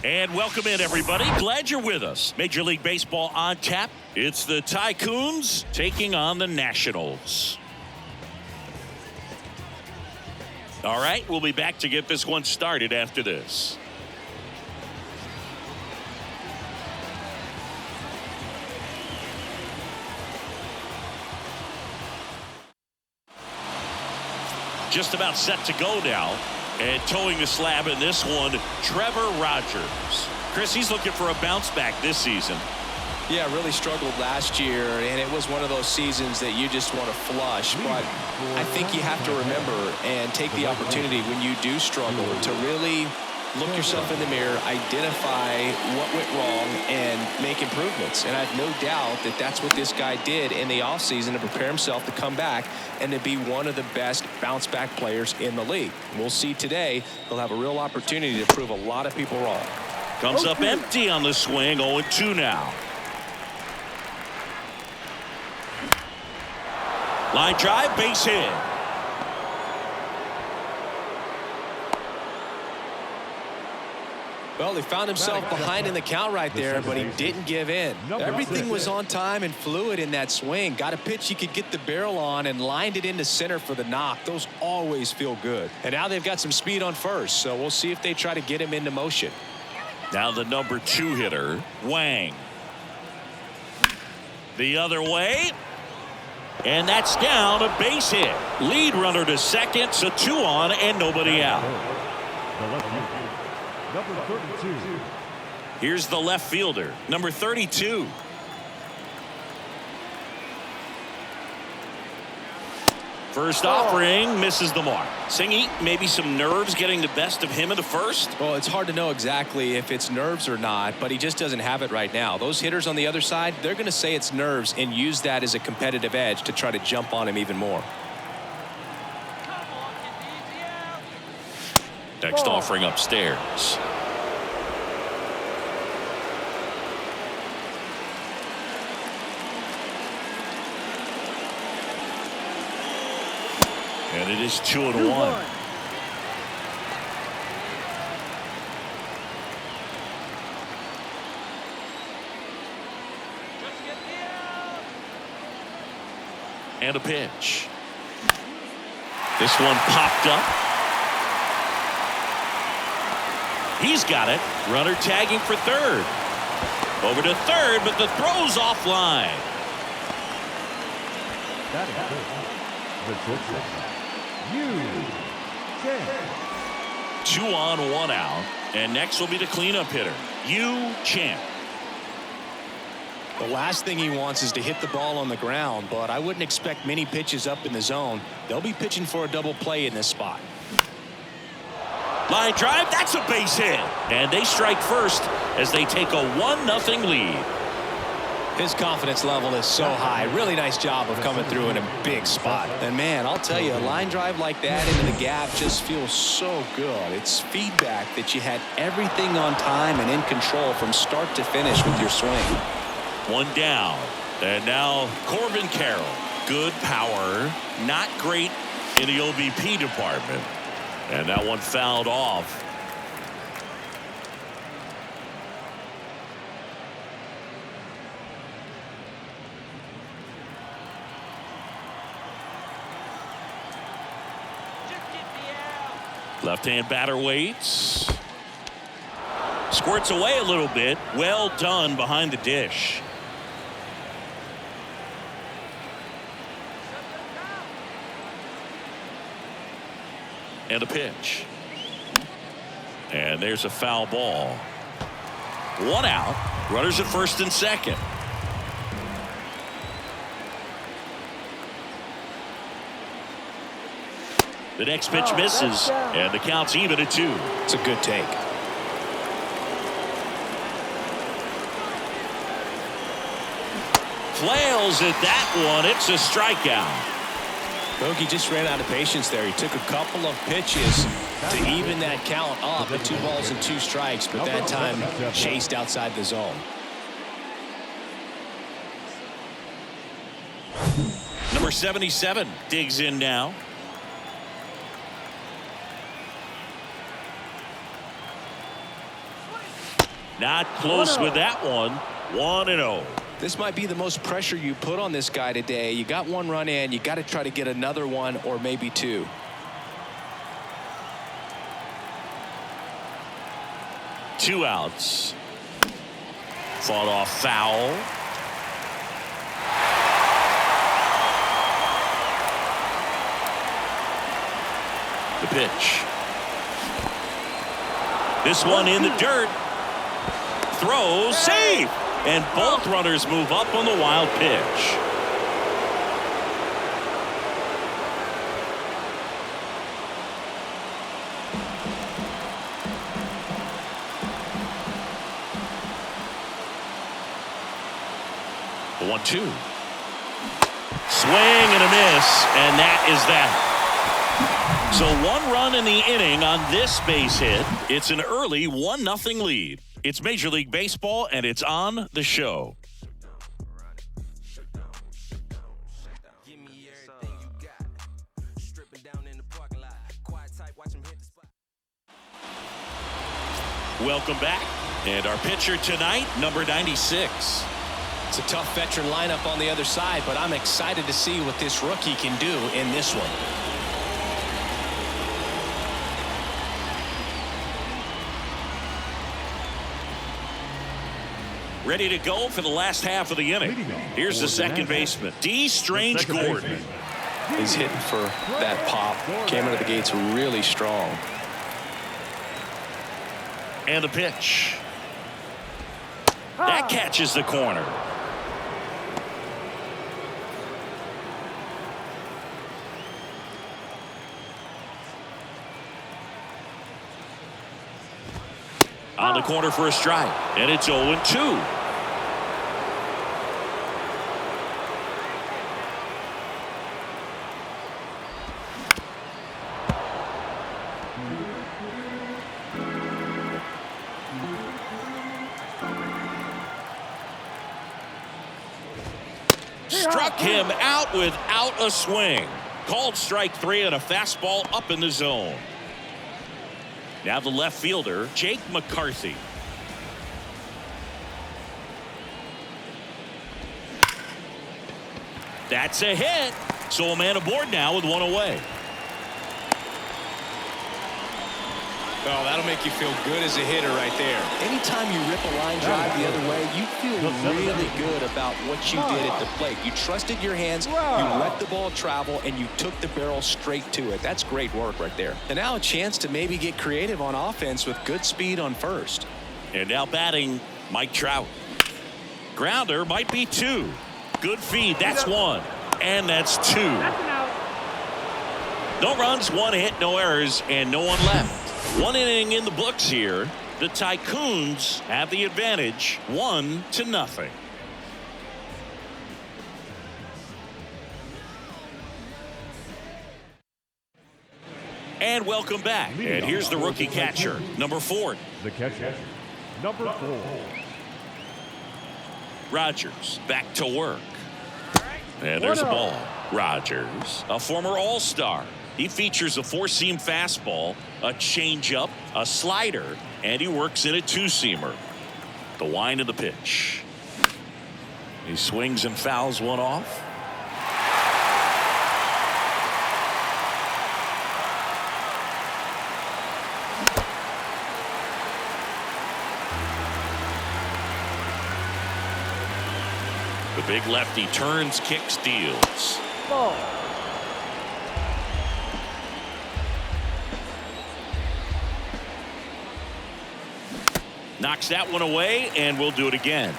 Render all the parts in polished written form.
And welcome in, everybody. Glad you're with us. Major League Baseball on tap. It's the Tycoons taking on the Nationals. All right, we'll be back to get this one started after this. Just about set to go now. And towing the slab in this one, Trevor Rogers. Chris, he's looking for a bounce back this season. Yeah, really struggled last year, and it was one of those seasons that you just want to flush. But I think you have to remember and take the opportunity when you do struggle to really look yourself in the mirror, identify what went wrong, and make improvements. And I have no doubt that that's what this guy did in the offseason to prepare himself to come back and to be one of the best bounce-back players in the league. We'll see today. He'll have a real opportunity to prove a lot of people wrong. Comes up empty on the swing, 0-2 now. Line drive, base hit. Well, he found himself behind in the count right there, but he didn't give in. Everything was on time and fluid in that swing. Got a pitch he could get the barrel on and lined it into center for the knock. Those always feel good. And now they've got some speed on first, so we'll see if they try to get him into motion. Now the number 2 hitter, Wang. The other way. And that's down, a base hit. Lead runner to second, so 2 on and nobody out. Number 32. Here's the left fielder, number 32. First offering misses the mark. Singy, maybe some nerves getting the best of him in the first. Well, it's hard to know exactly if it's nerves or not, but he just doesn't have it right now. Those hitters on the other side, they're going to say it's nerves and use that as a competitive edge to try to jump on him even more. Next offering upstairs. And it is 2-1. And a pitch. This one popped up. He's got it. Runner tagging for third. Over to third, but the throw's offline. That is good. The shortstop, Yu Chen. 2 on, 1 out. And next will be the cleanup hitter, Yu Chen. The last thing he wants is to hit the ball on the ground, but I wouldn't expect many pitches up in the zone. They'll be pitching for a double play in this spot. Line drive, that's a base hit. And they strike first as they take a 1-0 lead. His confidence level is so high. Really nice job of coming through in a big spot. And man, I'll tell you, a line drive like that into the gap just feels so good. It's feedback that you had everything on time and in control from start to finish with your swing. 1 down. And now Corbin Carroll. Good power, not great in the OBP department. And that one fouled off. Left-hand batter waits. Squirts away a little bit. Well done behind the dish. And a pitch. And there's a foul ball. 1 out. Runners at first and second. The next pitch misses, and the count's even at 2. It's a good take. Flails at that one. It's a strikeout. Bogey just ran out of patience there. He took a couple of pitches to even that count up at 2 balls and 2 strikes, but that time chased outside the zone. Number 77 digs in now. Not close with that one. 1-0. This might be the most pressure you put on this guy today. You got one run in. You got to try to get another one or maybe two. Two outs. Fought off foul. The pitch. This one in the dirt. Throw, save. And both runners move up on the wild pitch. The 1-2. Swing and a miss, and that is that. So one run in the inning on this base hit. It's an early 1-0 lead. It's Major League Baseball, and it's on the show. Welcome back. And our pitcher tonight, number 96. It's a tough veteran lineup on the other side, but I'm excited to see what this rookie can do in this one. Ready to go for the last half of the inning. Here's the second baseman, D. Strange Gordon. He's hitting for that pop. Came out of the gates really strong. And the pitch. That catches the corner. On the corner for a strike. And it's 0-2. Struck him out without a swing. Called strike 3 and a fastball up in the zone. Now the left fielder, Jake McCarthy. That's a hit. So a man aboard now with one away. Oh, that'll make you feel good as a hitter right there. Anytime you rip a line drive the other way, you feel really good about what you did at the plate. You trusted your hands, you let the ball travel, and you took the barrel straight to it. That's great work right there. And now a chance to maybe get creative on offense with good speed on first. And now batting, Mike Trout. Grounder might be 2. Good feed. That's 1. And that's 2. No runs, 1 hit, no errors, and no one left. 1 inning in the books here. The Tycoons have the advantage, 1-0. And welcome back. And here's the rookie catcher, number 4. The catcher, number 4. Rogers back to work. And there's a ball. Rogers, a former All-Star. He features a 4-seam fastball, a changeup, a slider, and he works in a 2-seamer. The wind of the pitch. He swings and fouls one off. The big lefty turns, kicks, deals. Ball. Knocks that one away, and we'll do it again.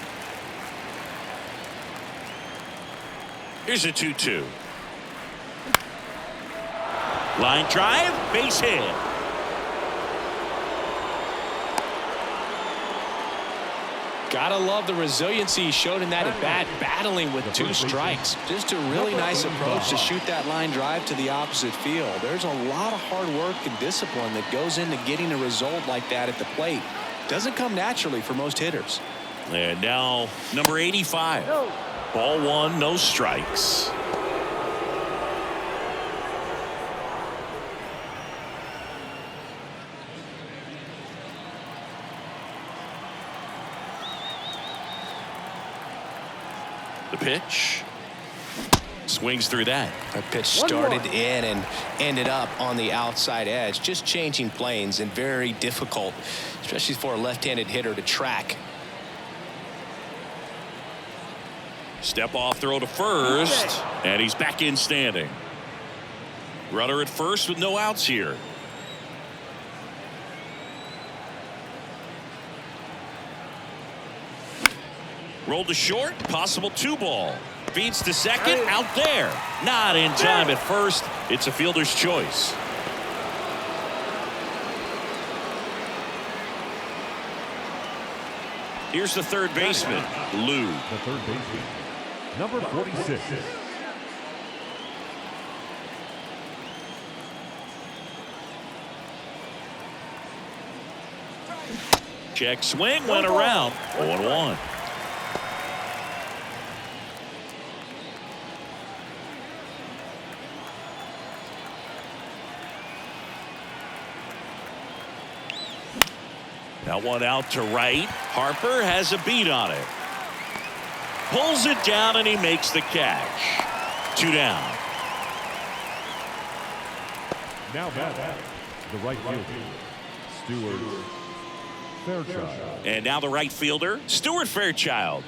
Here's a 2-2. Line drive, base hit. Gotta love the resiliency he showed in that at bat, battling with 2 strikes. Just a really nice approach to shoot that line drive to the opposite field. There's a lot of hard work and discipline that goes into getting a result like that at the plate. Doesn't come naturally for most hitters. And now number 85. Ball 1, no strikes. The pitch. Swings through that. That pitch started in and ended up on the outside edge. Just changing planes and very difficult, especially for a left-handed hitter to track. Step off throw to first. And he's back in standing. Runner at first with no outs here. Rolled to short. Possible 2-ball. Feeds to second. Out there. Not in time at first. It's a fielder's choice. Here's the third baseman, Lou. The third baseman, number 46. Check swing. Went around. 0-1. That one out to right. Harper has a beat on it. Pulls it down and he makes the catch. 2 down. Now back, the right fielder, Stewart Fairchild. And now the right fielder, Stuart Fairchild.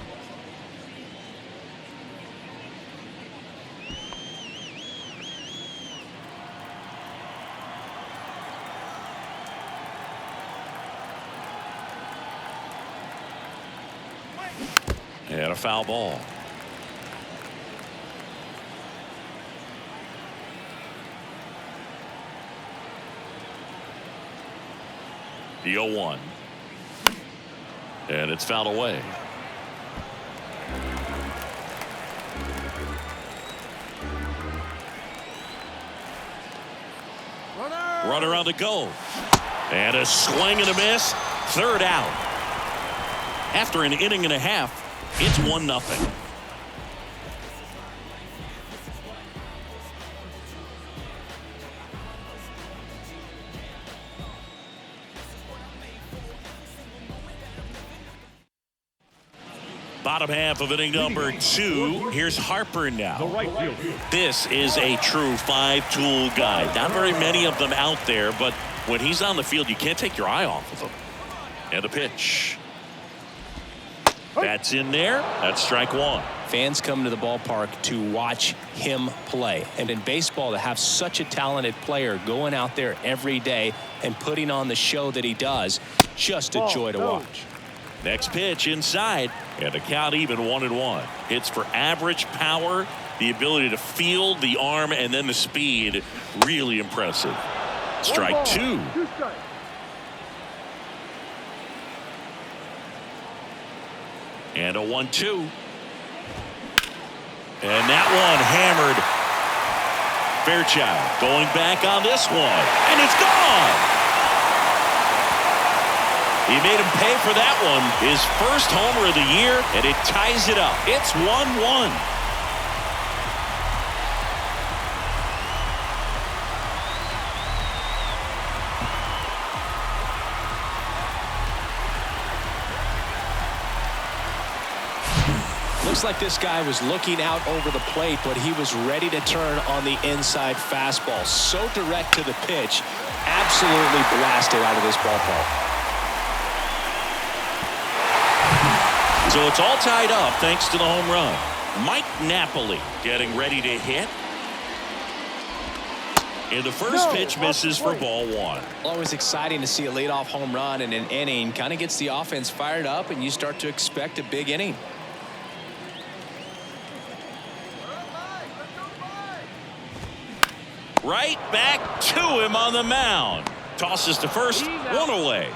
And a foul ball. The 0-1. And it's fouled away. Runner on the go. And a swing and a miss. Third out. After an inning and a half, it's 1-0. Bottom half of inning number 2. Here's Harper The now. right fielder, This is a true 5-tool guy. Not very many of them out there, but when he's on the field, you can't take your eye off of him. And the pitch. That's in there. That's strike 1. Fans come to the ballpark to watch him play. And in baseball, to have such a talented player going out there every day and putting on the show that he does, just a joy to watch. Next pitch inside, and the count even 1-1. Hits for average power, the ability to field, the arm, and then the speed. Really impressive. Strike 2. And a 1-2. And that one hammered. Fairchild going back on this one. And it's gone. He made him pay for that one. His first homer of the year, and it ties it up. It's 1-1. Looks like this guy was looking out over the plate, but he was ready to turn on the inside fastball. So direct to the pitch. Absolutely blasted out of this ballpark. So it's all tied up thanks to the home run. Mike Napoli getting ready to hit. And the first pitch misses for ball 1. Always exciting to see a leadoff home run in an inning. Kind of gets the offense fired up, and you start to expect a big inning. Right back to him on the mound. Tosses to first, 1 away.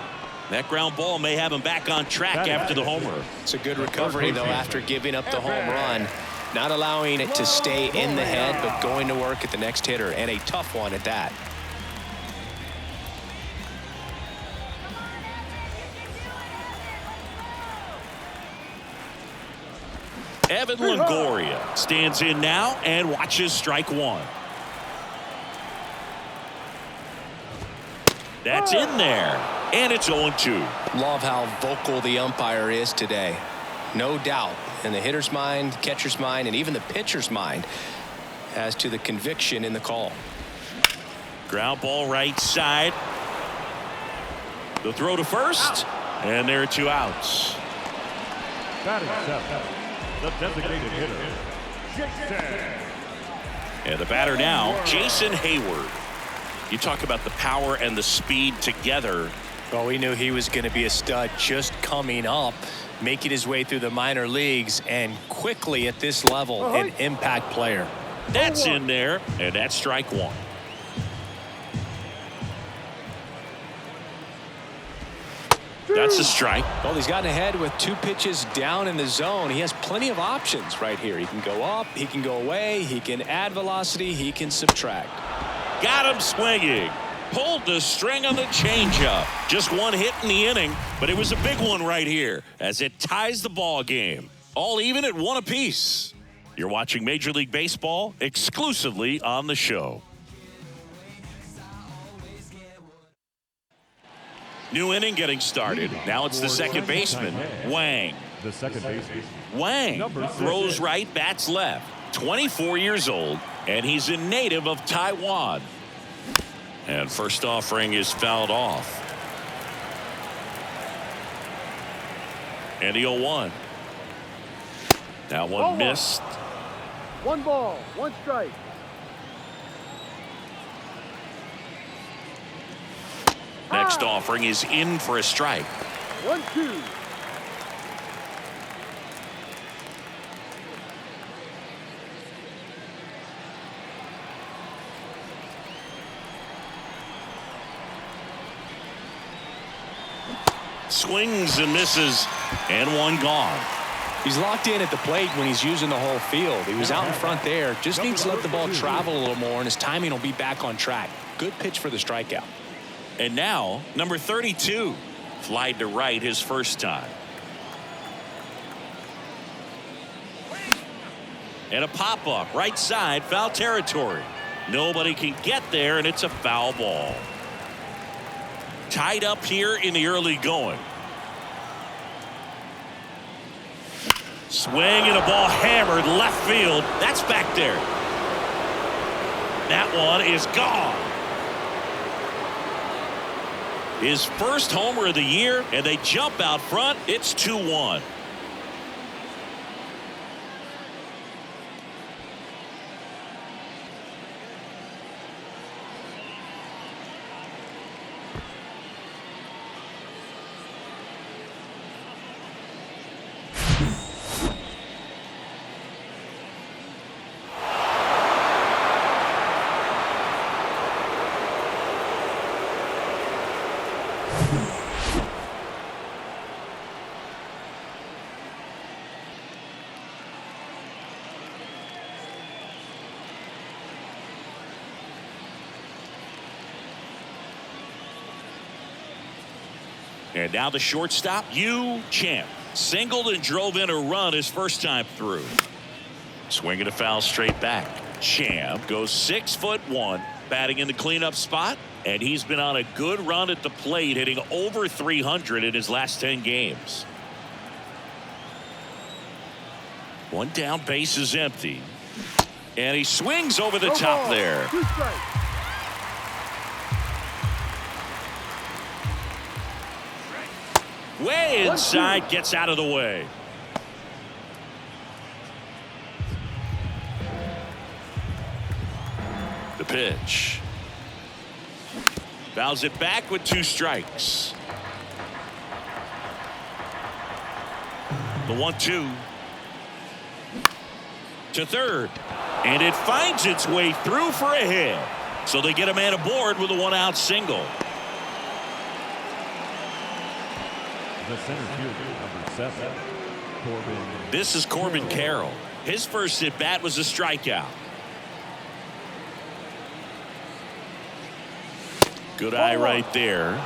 That ground ball may have him back on track after the homer. It's a good recovery, though, after giving up the home run. Not allowing it to stay in the head, but going to work at the next hitter, and a tough one at that. Evan Longoria stands in now and watches strike 1. That's in there, and it's 0-2. Love how vocal the umpire is today. no doubt in the hitter's mind, catcher's mind, and even the pitcher's mind as to the conviction in the call. Ground ball right side. The throw to first, and there are 2 outs. Batting seventh, the designated hitter, Jason. And the batter now, Jason Hayward. You talk about the power and the speed together. Well, we knew he was going to be a stud just coming up, making his way through the minor leagues, and quickly at this level, an impact player. That's in there, and that's strike 1. That's a strike. Well, he's gotten ahead with 2 pitches down in the zone. He has plenty of options right here. He can go up, he can go away, he can add velocity, he can subtract. Got him swinging. Pulled the string on the changeup. Just 1 hit in the inning, but it was a big one right here as it ties the ball game. All even at 1 apiece. You're watching Major League Baseball exclusively on the show. New inning getting started. Now it's the second baseman, Wang. The second baseman. Wang throws right, bats left. 24 years old, and he's a native of Taiwan. And first offering is fouled off. And the 0-1. That one missed. 1 ball, 1 strike. Next offering is in for a strike. 1-2. Swings and misses, and 1 gone. He's locked in at the plate when he's using the whole field. He was out in front there. Just needs to let the ball travel a little more, and his timing will be back on track. Good pitch for the strikeout. And now, number 32, flied to right his first time. And a pop-up, right side, foul territory. Nobody can get there, and it's a foul ball. Tied up here in the early going. Swing and a ball hammered left field. That's back there. That one is gone. His first homer of the year, and they jump out front. It's 2-1. And now the shortstop, Champ. Singled and drove in a run his first time through. Swinging a foul straight back. Champ goes 6'1", batting in the cleanup spot. And he's been on a good run at the plate, hitting over 300 in his last 10 games. 1 down, base is empty. And he swings over the top there. 2 strikes. Way inside, gets out of the way. The pitch. Fouls it back with 2 strikes. The 1-2. To third. And it finds its way through for a hit. So they get a man aboard with a 1-out single. The center fielder, number 7, Corbin. This is Corbin Carroll. His first at bat was a strikeout. Good eye right there.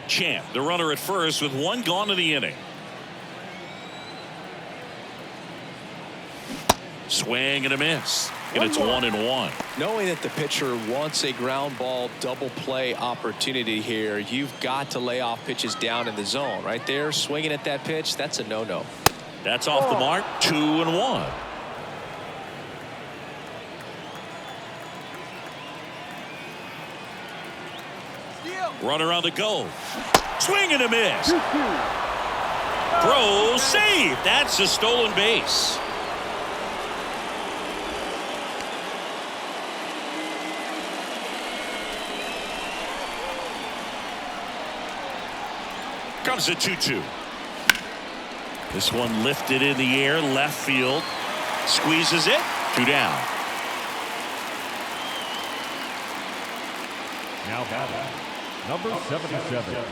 Champ, the runner at first with 1 gone in the inning. Swing and a miss. and it's 1-1. Knowing that the pitcher wants a ground ball double play opportunity here, you've got to lay off pitches down in the zone. Right there, swinging at that pitch, that's a no-no. That's off the mark, 2-1. Runner on the go. Swing and a miss. Throw, save. That's a stolen base. Comes the 2-2. This one lifted in the air, left field. Squeezes it. 2 down. Now batting, number 77.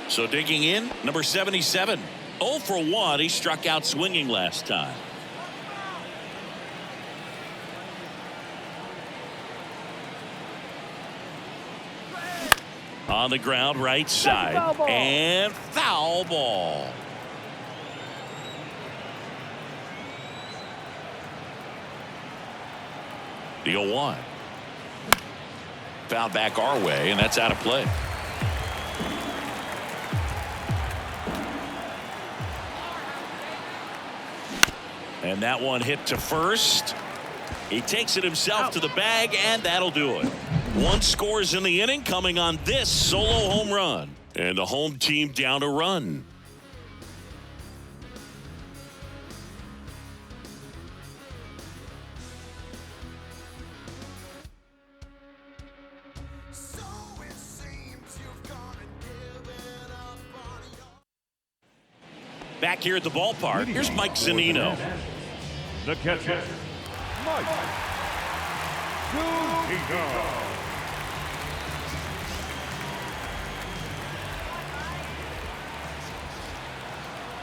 So digging in, number 77. 0 for 1. He struck out swinging last time. On the ground, right side. And foul ball. The 0-1. Foul back our way, and that's out of play. And that one hit to first. He takes it himself to the bag, and that'll do it. 1 scores in the inning, coming on this solo home run. And the home team down a run. Back here at the ballpark, here's Mike Zunino. The catcher, Mike Zunino.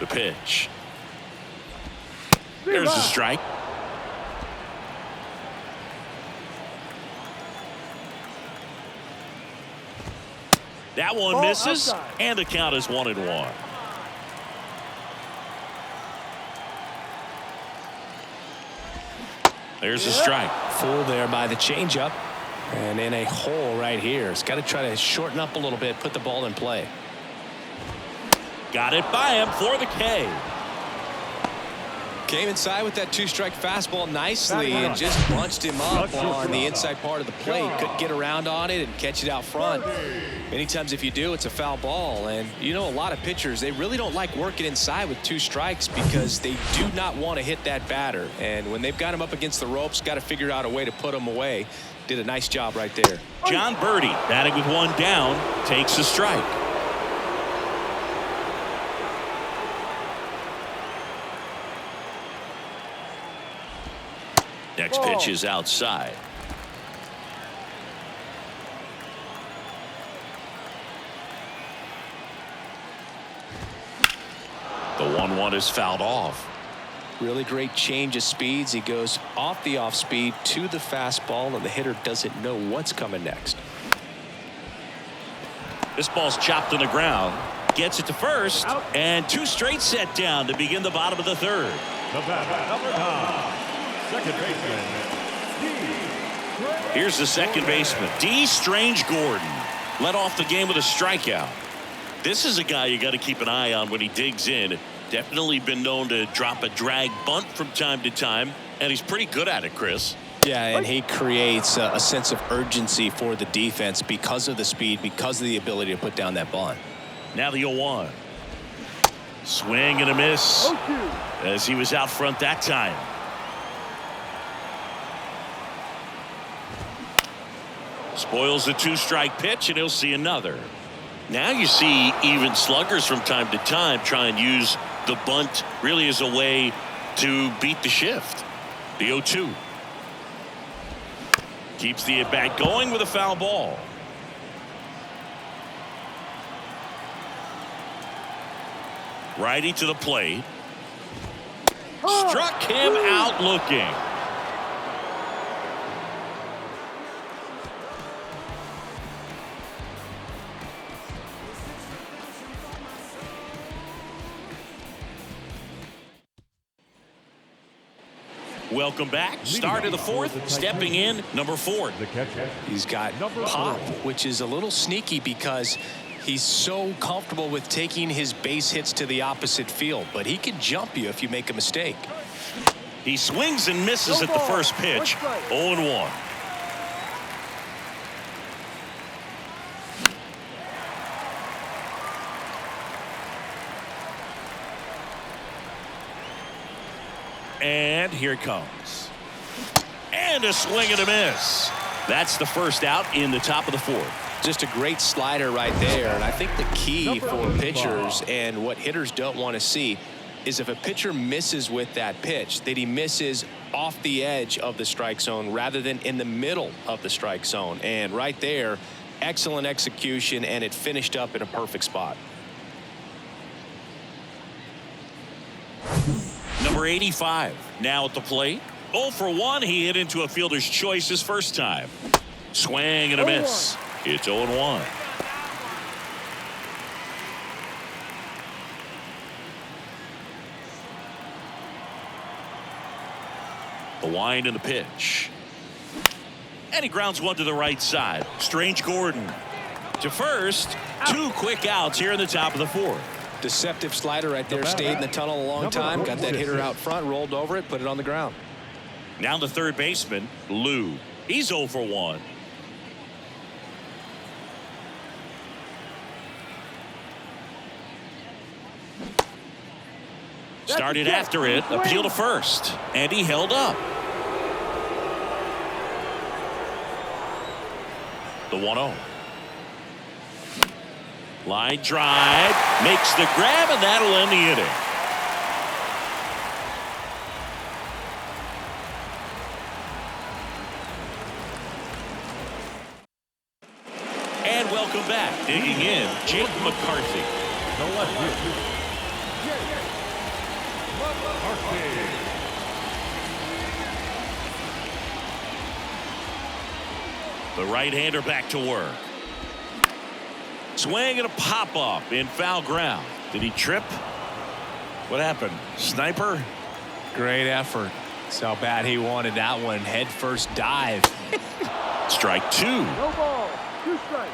The pitch. There's the strike. That one misses, and the count is 1-1. There's a strike. Full there by the changeup, and in a hole right here. It's got to try to shorten up a little bit, put the ball in play. Got it by him for the K. Came inside with that 2-strike fastball nicely and just bunched him up on the inside part of the plate. Couldn't get around on it and catch it out front. Many times if you do, it's a foul ball. And you know, a lot of pitchers, they really don't like working inside with 2 strikes because they do not want to hit that batter. And when they've got him up against the ropes, got to figure out a way to put him away. Did a nice job right there. John Birdie batting with 1 down, takes a strike. Next pitch is outside. The 1-1 is fouled off. Really great change of speeds. He goes off the off speed to the fastball, and the hitter doesn't know what's coming next. This ball's chopped on the ground. Gets it to first, and 2 straight set down to begin the bottom of the 3rd. The batter, number 9. Second baseman, Here's the second baseman, D. Strange Gordon. Led off the game with a strikeout. This is a guy you got to keep an eye on when he digs in. Definitely been known to drop a drag bunt from time to time, and he's pretty good at it, Chris. Yeah, and he creates a sense of urgency for the defense because of the speed, because of the ability to put down that bunt. Now the 0-1. Swing and a miss as he was out front that time. Spoils the 2-strike pitch, and he'll see another. Now you see even sluggers from time to time try and use the bunt really as a way to beat the shift. The 0-2. Keeps the at-bat going with a foul ball. Righty to the plate. Struck him out looking. Welcome back. Start of the fourth. Stepping in, number 4. He's got pop, which is a little sneaky because he's so comfortable with taking his base hits to the opposite field, but he can jump you if you make a mistake. He swings and misses at the first pitch. 0-1. And here it comes. And a swing and a miss. That's the first out in the top of the fourth. Just a great slider right there. And I think the key for pitchers and what hitters don't want to see is if a pitcher misses with that pitch, that he misses off the edge of the strike zone rather than in the middle of the strike zone. And right there, excellent execution, and it finished up in a perfect spot. Number 85 now at the plate. 0 for 1. He hit into a fielder's choice his first time. Swing and a miss. It's 0-1. The wind and the pitch. And he grounds one to the right side. Strange Gordon to first. 2 quick outs here in the top of the fourth. Deceptive slider right there. Stayed in the tunnel a long time. Got that hitter out front, rolled over it, put it on the ground. Now the third baseman, Lou. He's 0 for 1. Started after it, appeal to first, and he held up. The 1-0. Line drive, makes the grab, and that'll end the inning. And welcome back. Digging in, Jake McCarthy. The left fielder, The right-hander back to work. Swing and a pop-up in foul ground. Did he trip? What happened? Sniper? Great effort. That's how bad he wanted that one. Head first dive. Strike 2. No ball. 2 strikes.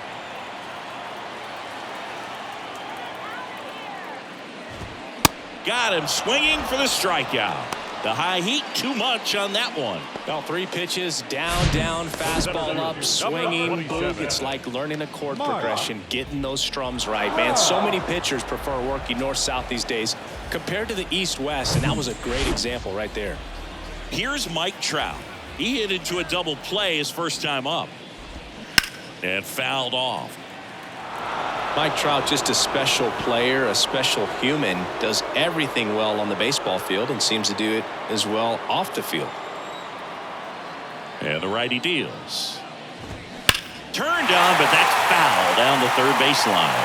Got him swinging for the strikeout. The high heat, too much on that one. Well, 3 pitches, down, fastball up, swinging, boog. It's like learning a chord progression, getting those strums right, man. So many pitchers prefer working north-south these days compared to the east-west, and that was a great example right there. Here's Mike Trout. He hit into a double play his first time up. And fouled off. Mike Trout, just a special player, a special human, does everything well on the baseball field and seems to do it as well off the field. And the righty deals. Turned on, but that's foul down the third baseline.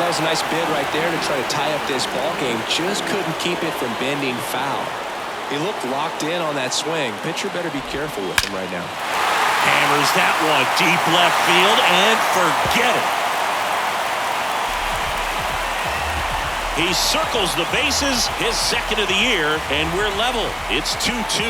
That was a nice bid right there to try to tie up this ball game. Just couldn't keep it from bending foul. He looked locked in on that swing. Pitcher better be careful with him right now. Hammers that one deep left field and forget it. He circles the bases, his second of the year, and we're level. It's 2-2.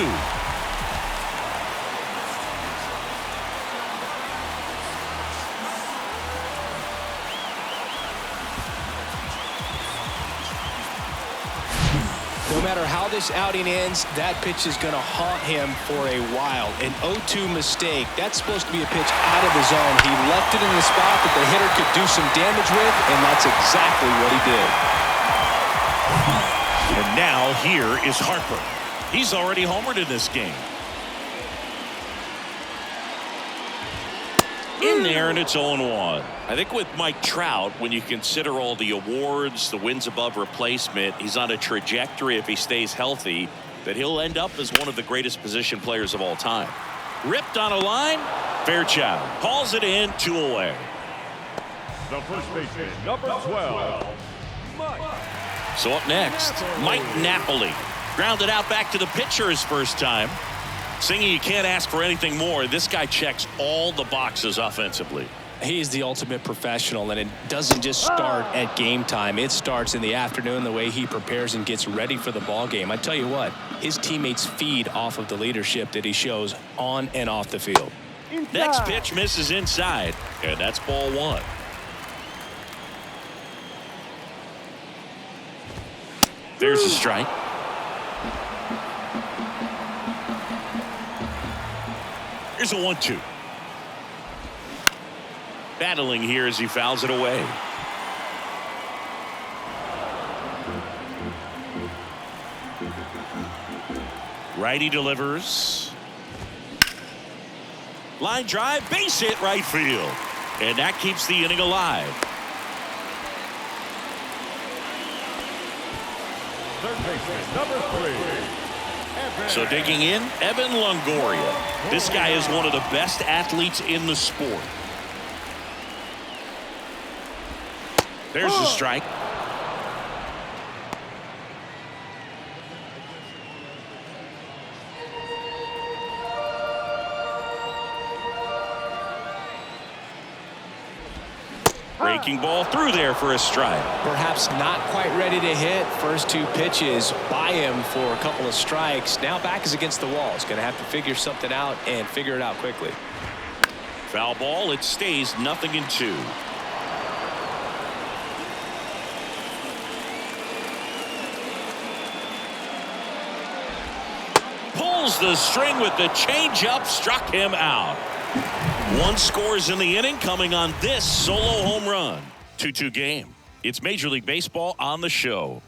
No matter how this outing ends, that pitch is going to haunt him for a while. An 0-2 mistake. That's supposed to be a pitch out of the zone. He left it in the spot that the hitter could do some damage with, and that's exactly what he did. And now here is Harper. He's already homered in this game. In there, and it's 0-1. I think with Mike Trout, when you consider all the awards, the wins above replacement, he's on a trajectory, if he stays healthy, that he'll end up as one of the greatest position players of all time. Ripped on a line, Fairchild calls it in, 2 away. the first baseman, number 12, Mike. So up next, Mike Napoli. Grounded out back to the pitcher his first time. Singing, you can't ask for anything more. This guy checks all the boxes offensively. He's the ultimate professional, and it doesn't just start at game time. It starts in the afternoon, the way he prepares and gets ready for the ball game. I tell you what, his teammates feed off of the leadership that he shows on and off the field. Inside. Next pitch misses inside, and that's ball one. There's a strike. Here's a 1-2. Battling here as he fouls it away. Righty delivers. Line drive, base hit right field. And that keeps the inning alive. Third baseman, number 3. So digging in, Evan Longoria. This guy is one of the best athletes in the sport. There's the strike. Breaking ball through there for a strike. Perhaps not quite ready to hit. First 2 pitches by him for a couple of strikes. Now back is against the wall. He's going to have to figure something out and figure it out quickly. Foul ball. It stays 0-2. Pulls the string with the changeup, struck him out. 1 scores in the inning, coming on this solo home run. 2-2 game. It's Major League Baseball on the show.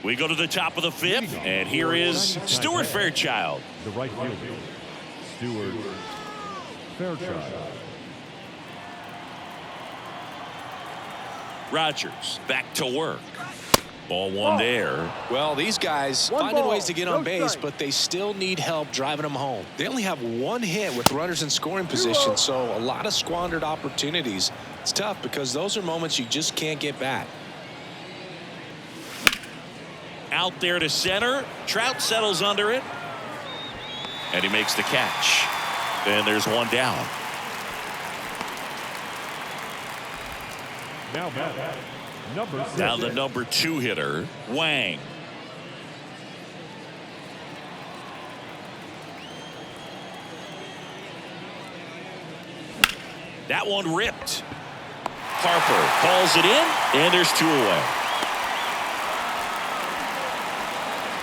We go to the top of the 5th, and here is Stuart Fairchild. The right fielder, Stuart Fairchild. Rogers back to work. Ball 1 there. Well, these guys finding ways to get on base, but they still need help driving them home. They only have 1 hit with runners in scoring position, so a lot of squandered opportunities. It's tough because those are moments you just can't get back. Out there to center. Trout settles under it. And he makes the catch. And there's 1 down. Now back, number 6. Now the number 2 hitter, Wang. That one ripped. Harper calls it in, and there's 2 away.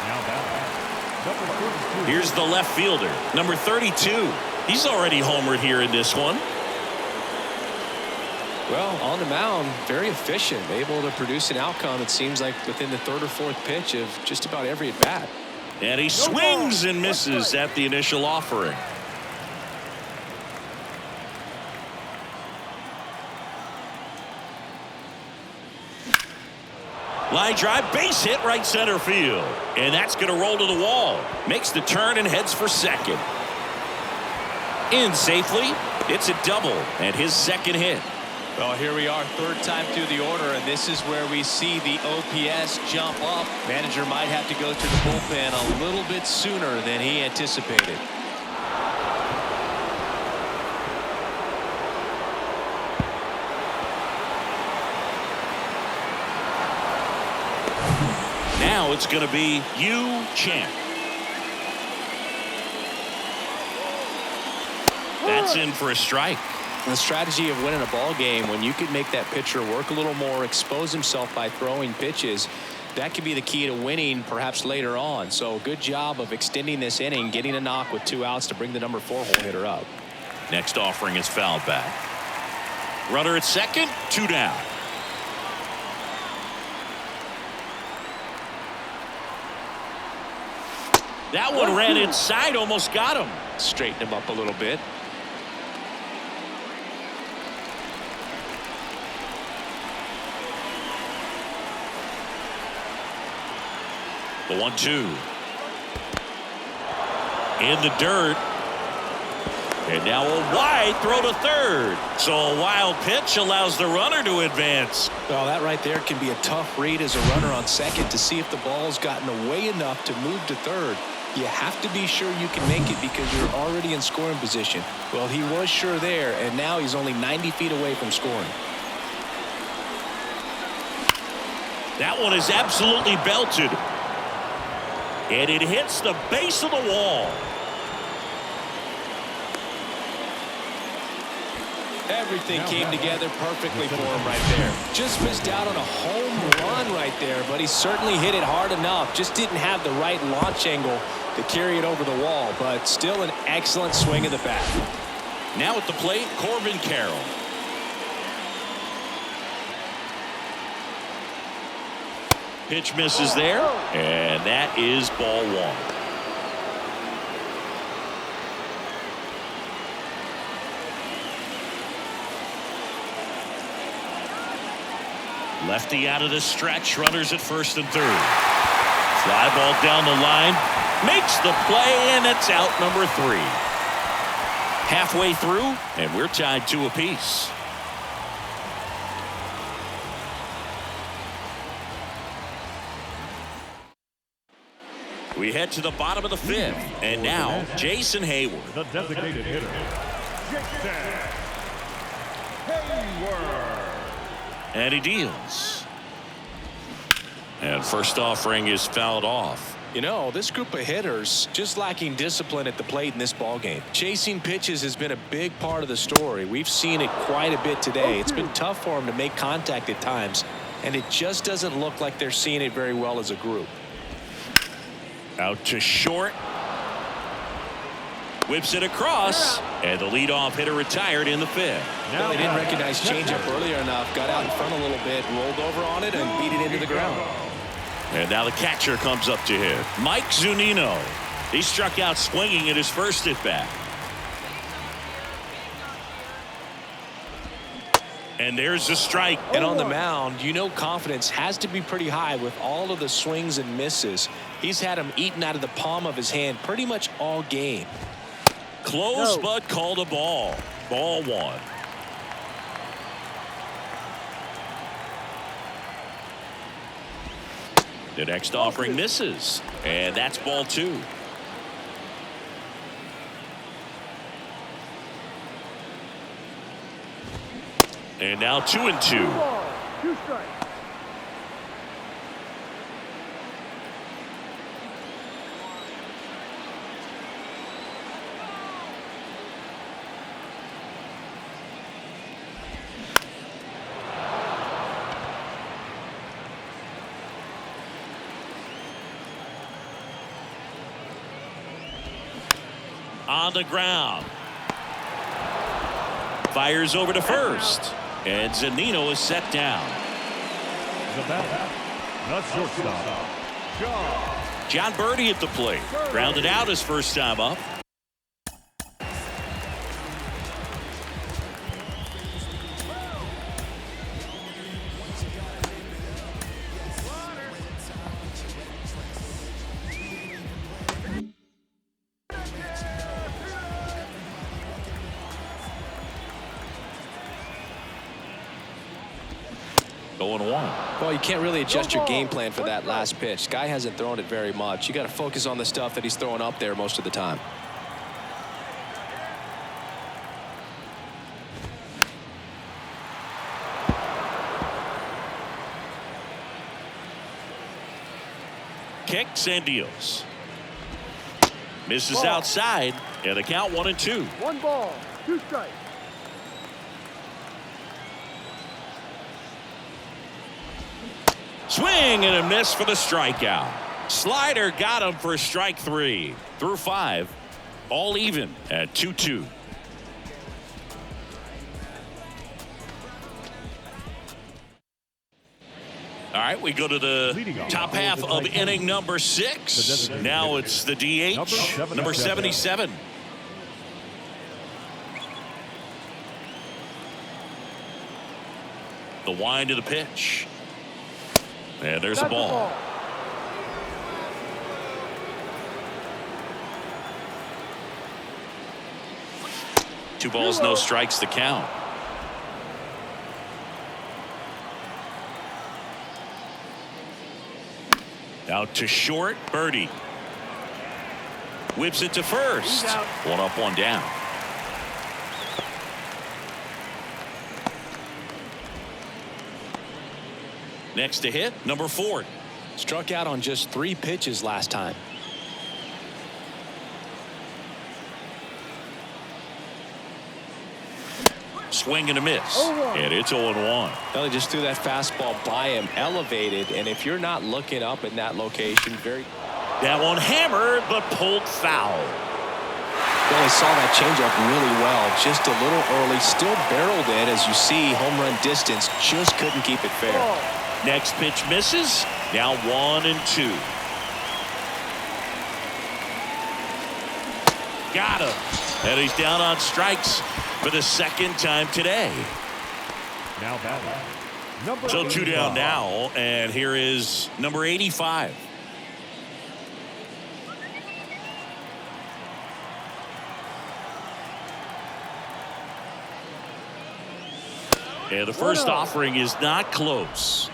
Now back, number 32. Here's the left fielder, number 32. He's already homered here in this one. Well, on the mound, very efficient, able to produce an outcome, it seems like, within the 3rd or 4th pitch of just about every at-bat. And he swings and misses at the initial offering. Line drive, base hit right center field. And that's going to roll to the wall. Makes the turn and heads for second. In safely. It's a double and his 2nd hit. Well, here we are, 3rd time through the order, and this is where we see the OPS jump up. Manager might have to go to the bullpen a little bit sooner than he anticipated. Now it's going to be Yu Chen. That's in for a strike. The strategy of winning a ball game, when you can make that pitcher work a little more, expose himself by throwing pitches, that could be the key to winning perhaps later on. So good job of extending this inning, getting a knock with 2 outs to bring the number 4 hole hitter up. Next offering is fouled back. Runner at second, 2 down. That one ran inside, almost got him. Straighten him up a little bit. The 1-2. In the dirt. And now a wide throw to third. So a wild pitch allows the runner to advance. Well, that right there can be a tough read as a runner on second to see if the ball's gotten away enough to move to third. You have to be sure you can make it because you're already in scoring position. Well, he was sure there, and now he's only 90 feet away from scoring. That one is absolutely belted. And it hits the base of the wall. Everything came together perfectly for him right there. Just missed out on a home run right there, but he certainly hit it hard enough. Just didn't have the right launch angle to carry it over the wall, but still an excellent swing of the bat. Now at the plate, Corbin Carroll. Pitch misses there, and that is ball one. Lefty out of the stretch, runners at first and third. Fly ball down the line, makes the play, and it's out number 3. Halfway through, and we're tied 2 apiece. We head to the bottom of the 5th, and now Jason Hayward. The designated hitter, Jason Hayward. And he deals. And first offering is fouled off. You know, this group of hitters just lacking discipline at the plate in this ballgame. Chasing pitches has been a big part of the story. We've seen it quite a bit today. It's been tough for them to make contact at times, and it just doesn't look like they're seeing it very well as a group. Out to short. Whips it across, and the leadoff hitter retired in the 5th. Well, they didn't recognize changeup earlier enough, got out in front a little bit, rolled over on it, and beat it into the ground. And now the catcher comes up to hit. Mike Zunino. He struck out swinging at his first at bat. And there's a strike. And on the mound, you know confidence has to be pretty high with all of the swings and misses. He's had them eaten out of the palm of his hand pretty much all game. Close, but called a ball. Ball 1. The next offering misses, and that's ball 2. And now 2-2. 2 strikes. On the ground. Fires over to first. And Zunino is set down. The batter, the shortstop, John Birdie at the plate. Grounded out his first time up. Going 1. Well, you can't really adjust your game plan for that last pitch. Guy hasn't thrown it very much. You got to focus on the stuff that he's throwing up there most of the time. Kicks and deals. Misses outside, and the count 1-2. 1 ball, 2 strikes. Swing and a miss for the strikeout. Slider got him for strike 3. Through 5. All even at 2-2. All right, we go to the top half of inning number 6. Now it's the DH, number 77. The wind of the pitch. And there's a ball. 2 balls, no strikes to count. Out to short, birdie. Whips it to first. 1 up, 1 down. Next to hit, number 4. Struck out on just 3 pitches last time. Swing and a miss. And it's 0-1. Well, they just threw that fastball by him, elevated, and if you're not looking up in that location, that one hammered, but pulled foul. Well, they saw that changeup really well, just a little early, still barreled it. As you see, home run distance, just couldn't keep it fair. Next pitch misses. Now 1-2. Got him. And he's down on strikes for the 2nd time today. Now batting. So 2 down now, and here is number 85. And the first offering is not close.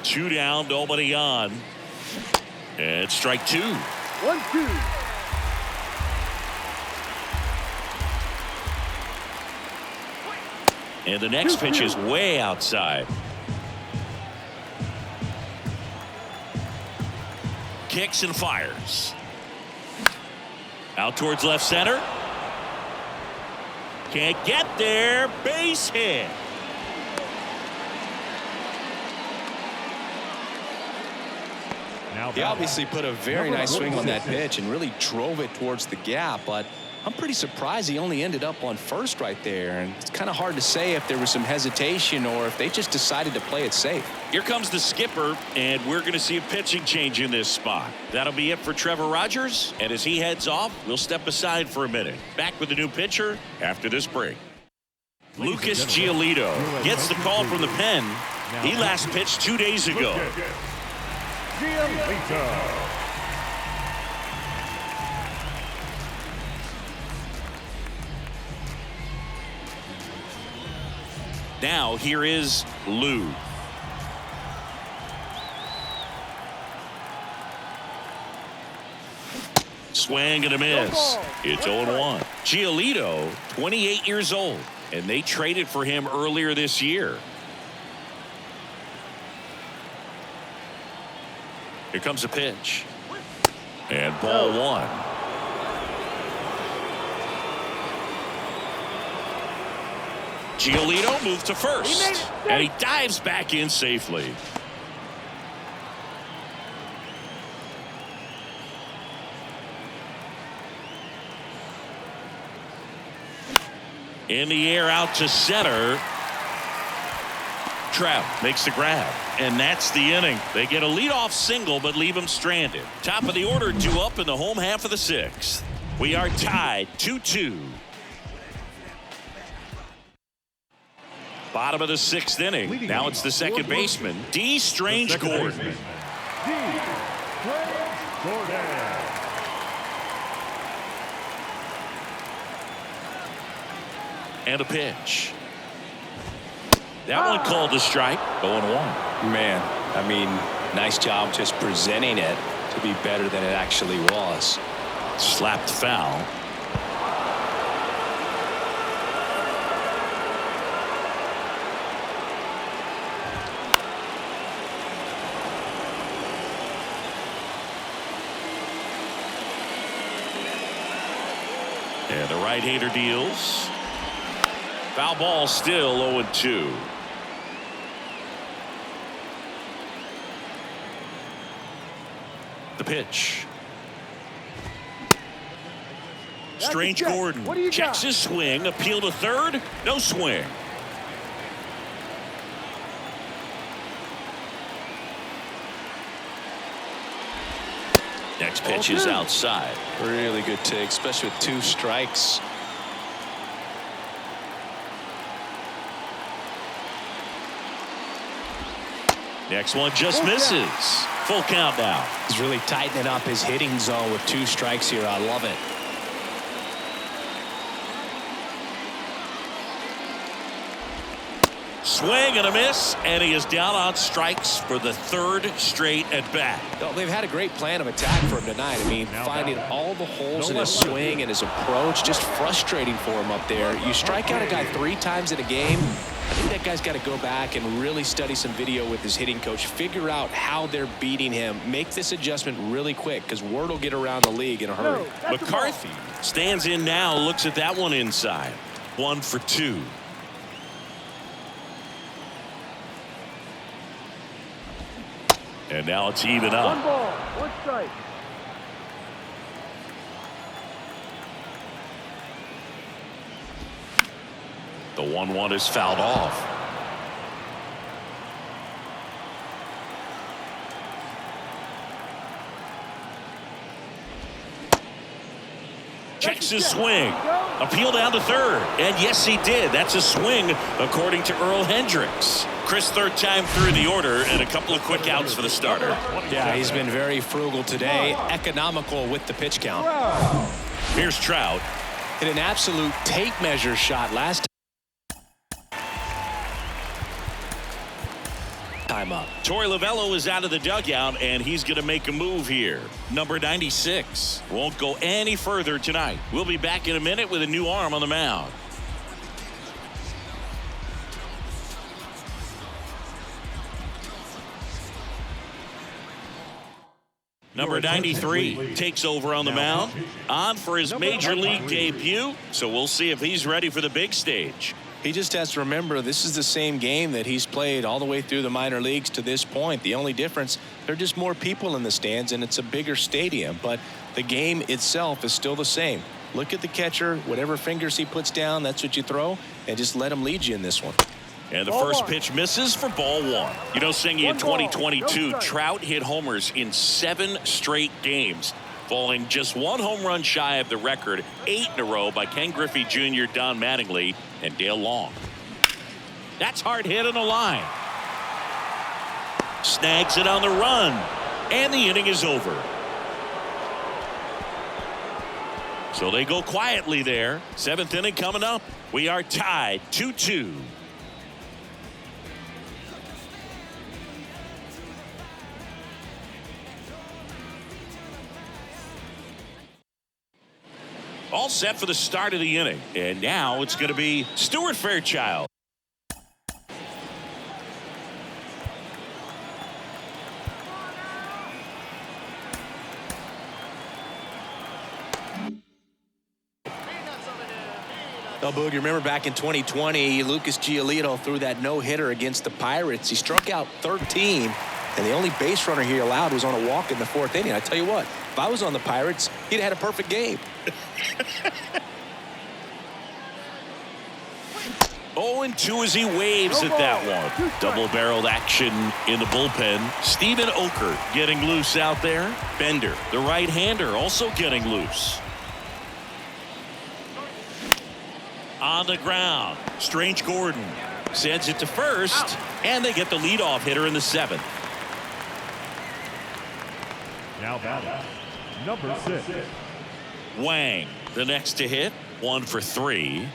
Two down, nobody on. And strike 2. 1-2. And the next pitch is way outside. Kicks and fires. Out towards left center. Can't get there. Base hit. He obviously put a very nice swing on that pitch and really drove it towards the gap, but I'm pretty surprised he only ended up on first right there, and it's kind of hard to say if there was some hesitation or if they just decided to play it safe. Here comes the skipper, and we're going to see a pitching change in this spot. That'll be it for Trevor Rogers, and as he heads off, we'll step aside for a minute. Back with the new pitcher after this break. Lucas Giolito gets the call from the pen. He last pitched 2 days ago. Now here is Lou. Swing and a miss. It's 0-1. Giolito, 28 years old, and they traded for him earlier this year. Here comes a pitch. And ball 1. Giolito moved to first. And he dives back in safely. In the air out to center. Trout makes the grab, and that's the inning. They get a leadoff single, but leave him stranded. Top of the order, 2 up in the home half of the 6th. We are tied 2-2. Bottom of the 6th inning. Now it's the second baseman, D. Strange Gordon. And a pitch. That one called a strike. 0-1. Man, I mean, nice job just presenting it to be better than it actually was. Slapped foul. And the right-hander deals. Foul ball, still 0-2. The pitch. Strange Gordon checks his swing. Appeal to third. No swing. Next pitch is outside. Really good take, especially with 2 strikes. Next one just misses. Full count now. He's really tightening up his hitting zone with 2 strikes here. I love it. Swing and a miss, and he is down on strikes for the 3rd straight at bat. Well, they've had a great plan of attack for him tonight. I mean, finding all the holes in his swing and his approach, just frustrating for him up there. You strike out a guy 3 times in a game, I think that guy's got to go back and really study some video with his hitting coach, figure out how they're beating him, make this adjustment really quick, because word will get around the league in a hurry. McCarthy stands in now, looks at that one inside. 1 for 2. And now it's even up. 1 ball, 1 strike. The 1-1 is fouled off. Checks his swing. Appeal down to 3rd. And yes, he did. That's a swing, according to Earl Hendricks. Chris, 3rd time through the order, and a couple of quick outs for the starter. Yeah, he's been very frugal today, economical with the pitch count. Here's Trout. Hit an absolute tape measure shot last time up. Torey Lovullo is out of the dugout, and he's going to make a move here. Number 96 won't go any further tonight. We'll be back in a minute with a new arm on the mound. Number 93 takes over on the mound, on for his major league debut, so we'll see if he's ready for the big stage. He just has to remember this is the same game that he's played all the way through the minor leagues to this point. The only difference, there are just more people in the stands and it's a bigger stadium, but the game itself is still the same. Look at the catcher, whatever fingers he puts down, that's what you throw, and just let him lead you in this one. And the first pitch misses for ball 1. You know, Singy, in 2022, Trout hit homers in 7 straight games, falling just 1 home run shy of the record 8 in a row by Ken Griffey Jr., Don Mattingly, and Dale Long. That's hard hit on the line. Snags it on the run, and the inning is over. So they go quietly there. 7th inning coming up. We are tied 2-2. All set for the start of the inning. And now it's going to be Stuart Fairchild. Oh, Boog, you remember back in 2020, Lucas Giolito threw that no-hitter against the Pirates. He struck out 13, and the only base runner he allowed was on a walk in the 4th inning. I tell you what, if I was on the Pirates, he'd had a perfect game. 0-2 as he waves at that one. Double-barreled action in the bullpen. Steven Oker getting loose out there. Bender, the right-hander, also getting loose. On the ground, Strange Gordon sends it to first, and they get the leadoff hitter in the 7th. Now batting, number 6. Wang, the next to hit, 1 for 3.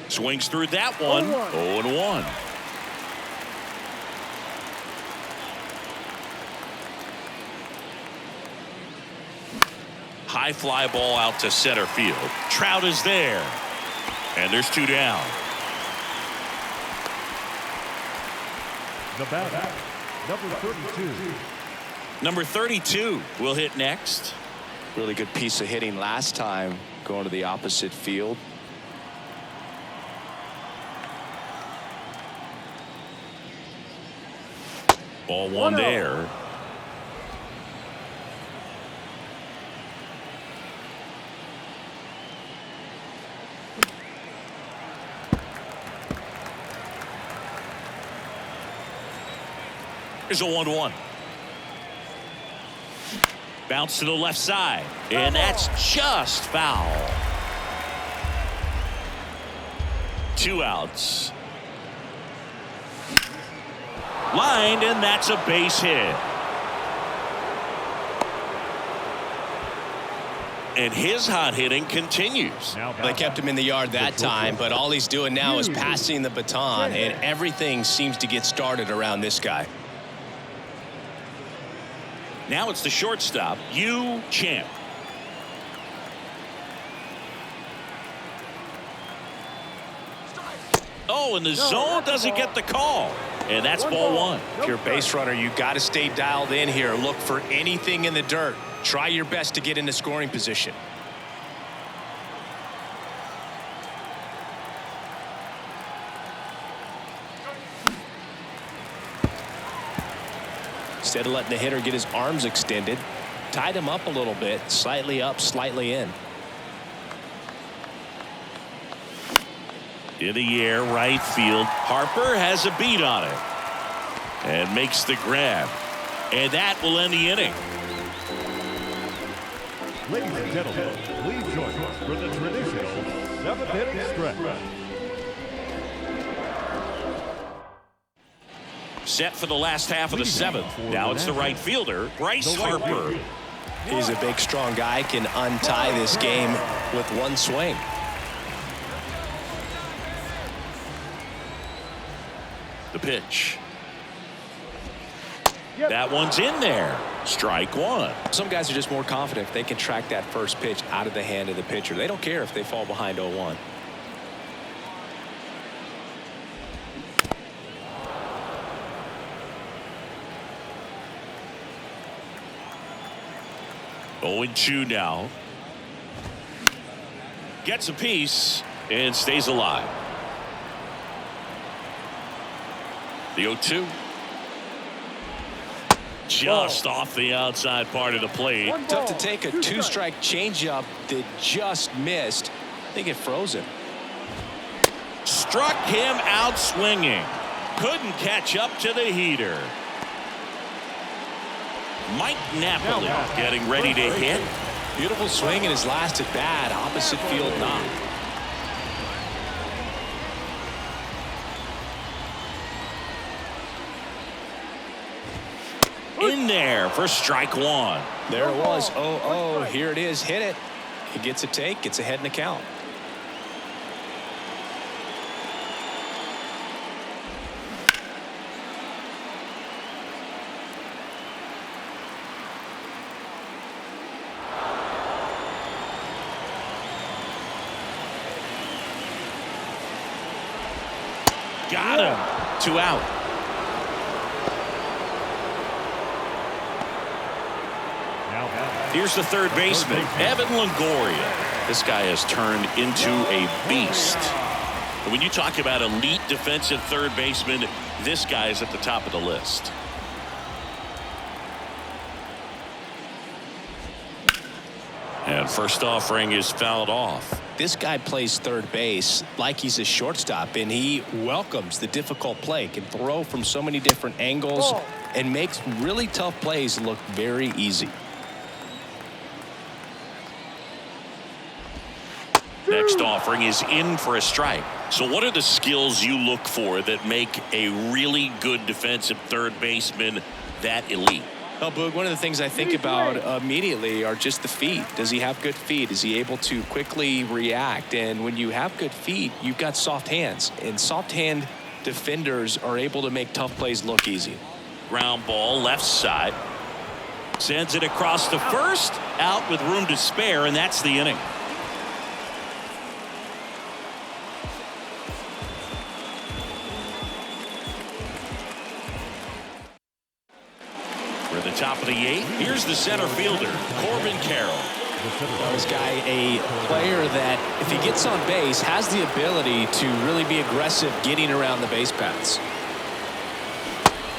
Swings through that one. 0-1. High fly ball out to center field. Trout is there. And there's 2 down. The batter, number 32. Number 32 will hit next. Really good piece of hitting last time, going to the opposite field. Ball 1 there. Here's a 1-1. Bounce to the left side, and that's just foul. 2 outs. Lined, and that's a base hit. And his hot hitting continues. They kept him in the yard that time, but all he's doing now is passing the baton, and everything seems to get started around this guy. Now it's the shortstop, Yu Champ. Oh, and the zone doesn't get the call. And that's ball 1. If you're a base runner, you got to stay dialed in here. Look for anything in the dirt. Try your best to get into scoring position. Instead of letting the hitter get his arms extended, tied him up a little bit, slightly up, slightly in. In the air, right field. Harper has a beat on it and makes the grab. And that will end the inning. Ladies and gentlemen, please join us for the traditional 7th-inning stretch. Set for the last half of the 7th. Now it's the right fielder, Bryce Harper. He's a big, strong guy, can untie this game with one swing. The pitch. That one's in there. Strike 1. Some guys are just more confident if they can track that first pitch out of the hand of the pitcher. They don't care if they fall behind 0-1. Oh, 0-2 now. Gets a piece and stays alive. The 0-2. Just off the outside part of the plate. Tough to take a 2-strike changeup that just missed. I think it froze him. Struck him out swinging. Couldn't catch up to the heater. Mike Napoli getting ready to hit. Beautiful swing in his last at bat. Opposite field knock. In there for strike 1. There it was. 0-0. Here it is. Hit it. He gets a take. Gets ahead in the count. Got him. 2 out. Here's the third baseman, Evan Longoria. This guy has turned into a beast. When you talk about elite defensive third baseman, this guy is at the top of the list. And first offering is fouled off. This guy plays third base like he's a shortstop, and he welcomes the difficult play. Can throw from so many different angles and makes really tough plays look very easy. Next offering is in for a strike. So what are the skills you look for that make a really good defensive third baseman that elite? Well, Boog, one of the things I think about immediately are just the feet. Does he have good feet? Is he able to quickly react? And when you have good feet, you've got soft hands. And soft hand defenders are able to make tough plays look easy. Ground ball left side. Sends it across to first. Out with room to spare, and that's the inning. The top of the 8th. Here's the center fielder, Corbin Carroll. This guy, a player that, if he gets on base, has the ability to really be aggressive getting around the base paths.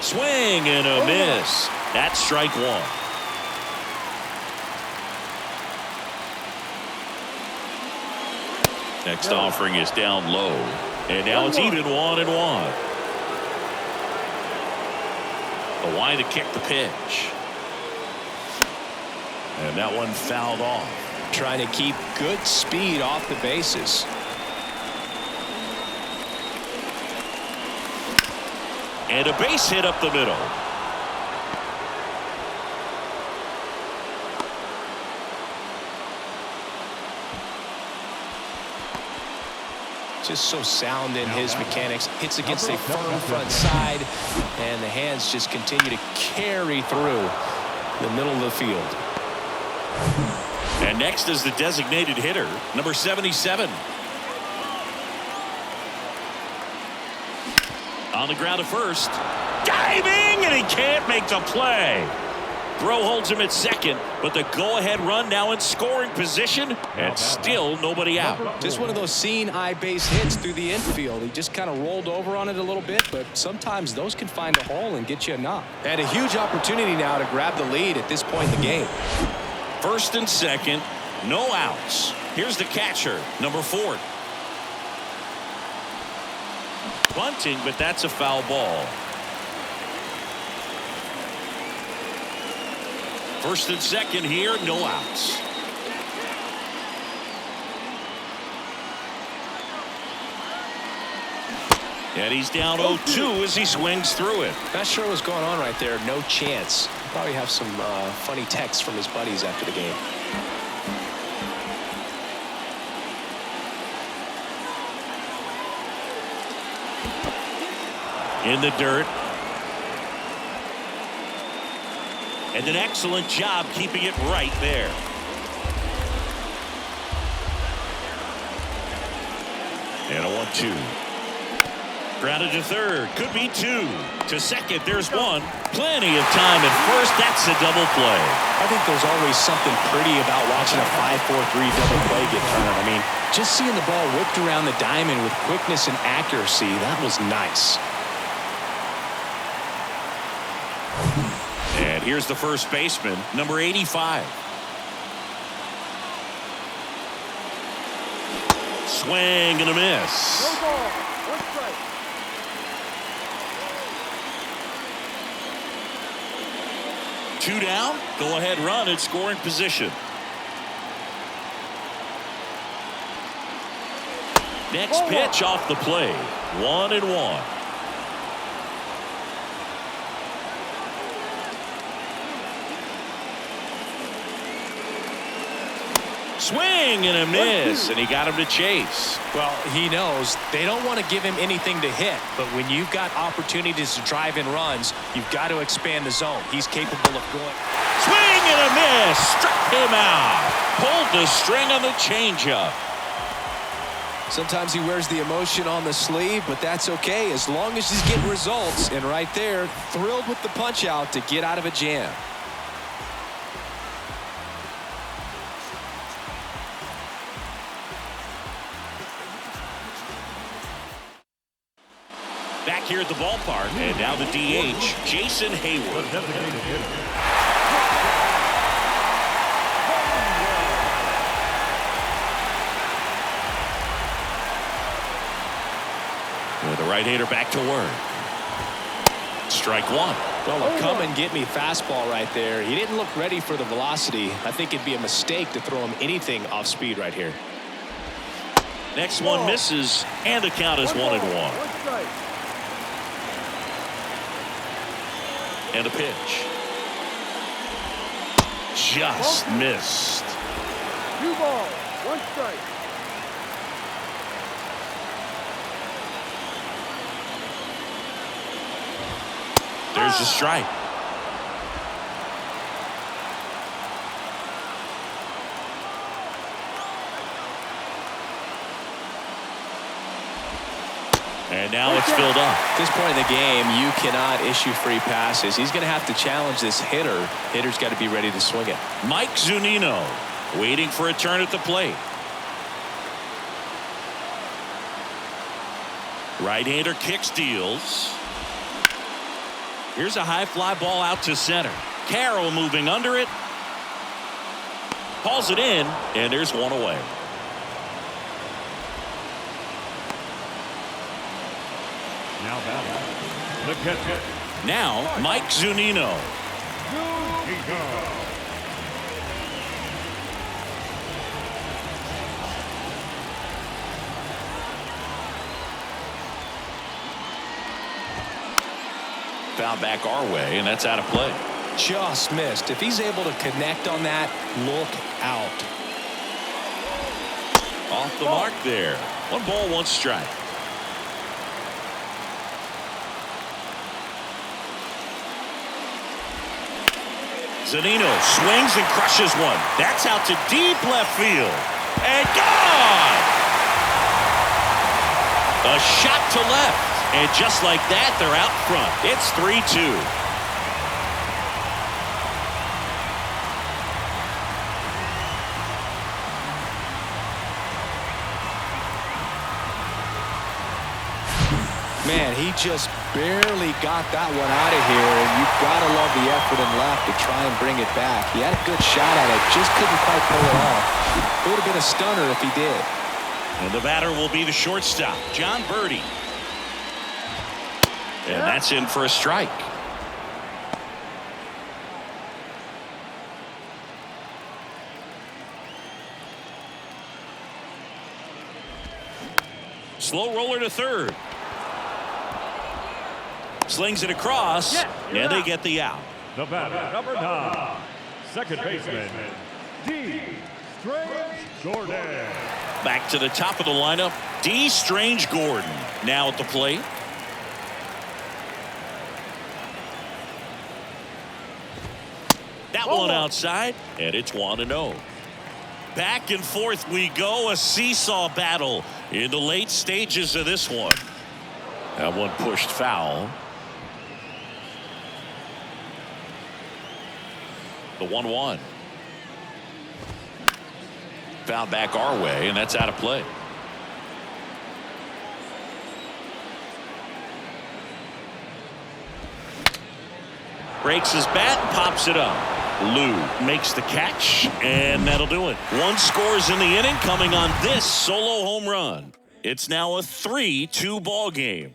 Swing and a miss. That's strike 1. Next offering is down low. And now it's even 1-1. The line to kick the pitch. And that one fouled off. Trying to keep good speed off the bases. And a base hit up the middle. Just so sound in his mechanics. Hits against a firm front side, and the hands just continue to carry through the middle of the field. And next is the designated hitter, number 77. On the ground at first. Diving, and he can't make the play. Throw holds him at second, but the go-ahead run now in scoring position, and still nobody out. Just one of those seeing eye base hits through the infield. He just kind of rolled over on it a little bit, but sometimes those can find a hole and get you a knock. And a huge opportunity now to grab the lead at this point in the game. First and second, no outs. Here's the catcher, number 4. Bunting, but that's a foul ball. First and second here, no outs. And he's down 0-2 as he swings through it. Not sure what's going on right there. No chance. Probably have some funny texts from his buddies after the game. In the dirt. And an excellent job keeping it right there. And a 1-2. Grounded to third. Could be 2. To second, there's 1. Plenty of time at first. That's a double play. I think there's always something pretty about watching a 5-4-3 double play get turned. I mean, just seeing the ball whipped around the diamond with quickness and accuracy, that was nice. And here's the first baseman, number 85. Swing and a miss. No ball. 1 strike. Two down. Go ahead run in scoring position. Next pitch off the plate. 1-1. Swing and a miss, and he got him to chase. Well, he knows they don't want to give him anything to hit, but when you've got opportunities to drive in runs, you've got to expand the zone. He's capable of going. Swing and a miss, struck him out. Pulled the string on the changeup. Sometimes he wears the emotion on the sleeve, but that's okay as long as he's getting results. And right there, thrilled with the punch out to get out of a jam. Back here at the ballpark, and now the DH, Jason Hayward. And the right-hander back to work. Strike 1. Well, a come and get me fastball right there. He didn't look ready for the velocity. I think it'd be a mistake to throw him anything off speed right here. Next one misses, and the count is 1-1. 1 strike. And a pitch. Just missed. 2 balls. 1 strike. There's a strike. And now it's filled up. At this point in the game, you cannot issue free passes. He's going to have to challenge this hitter. Hitter's got to be ready to swing it. Mike Zunino waiting for a turn at the plate. Right-hander kick steals. Here's a high fly ball out to center. Carroll moving under it. Hauls it in, and there's one away. Now batting, the catcher. Now Mike Zunino. Foul back our way, and that's out of play. Just missed. If he's able to connect on that, look out. Off the mark there. 1 ball, 1 strike. Zunino swings and crushes one. That's out to deep left field. And gone! A shot to left. And just like that, they're out front. It's 3-2. Man, he just barely got that one out of here, and you've got to love the effort in left to try and bring it back. He had a good shot at it, just couldn't quite pull it off. It would have been a stunner if he did. And the batter will be the shortstop, John Birdie. And that's in for a strike. Slow roller to third. Slings it across, and they get the out. The batter, number 9, second baseman, D. Strange Gordon. Back to the top of the lineup, D. Strange Gordon now at the plate. That one outside, and it's 1-0. Back and forth we go, a seesaw battle in the late stages of this one. That one pushed foul. The 1-1. Foul back our way, and that's out of play. Breaks his bat and pops it up. Lou makes the catch, and that'll do it. 1 scores in the inning, coming on this solo home run. It's now a 3-2 ball game.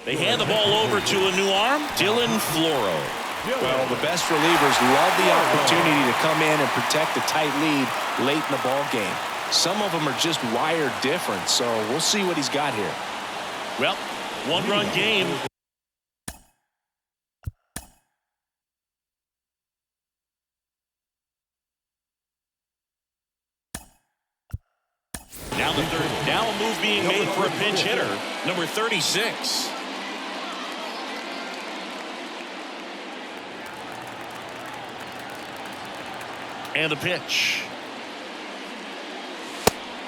They hand the ball over to a new arm, Dylan Floro. Well, the best relievers love the opportunity to come in and protect a tight lead late in the ball game. Some of them are just wired different, so we'll see what he's got here. Well, 1-run game. Now the third. Now a move being made for a pinch hitter, number 36. And the pitch.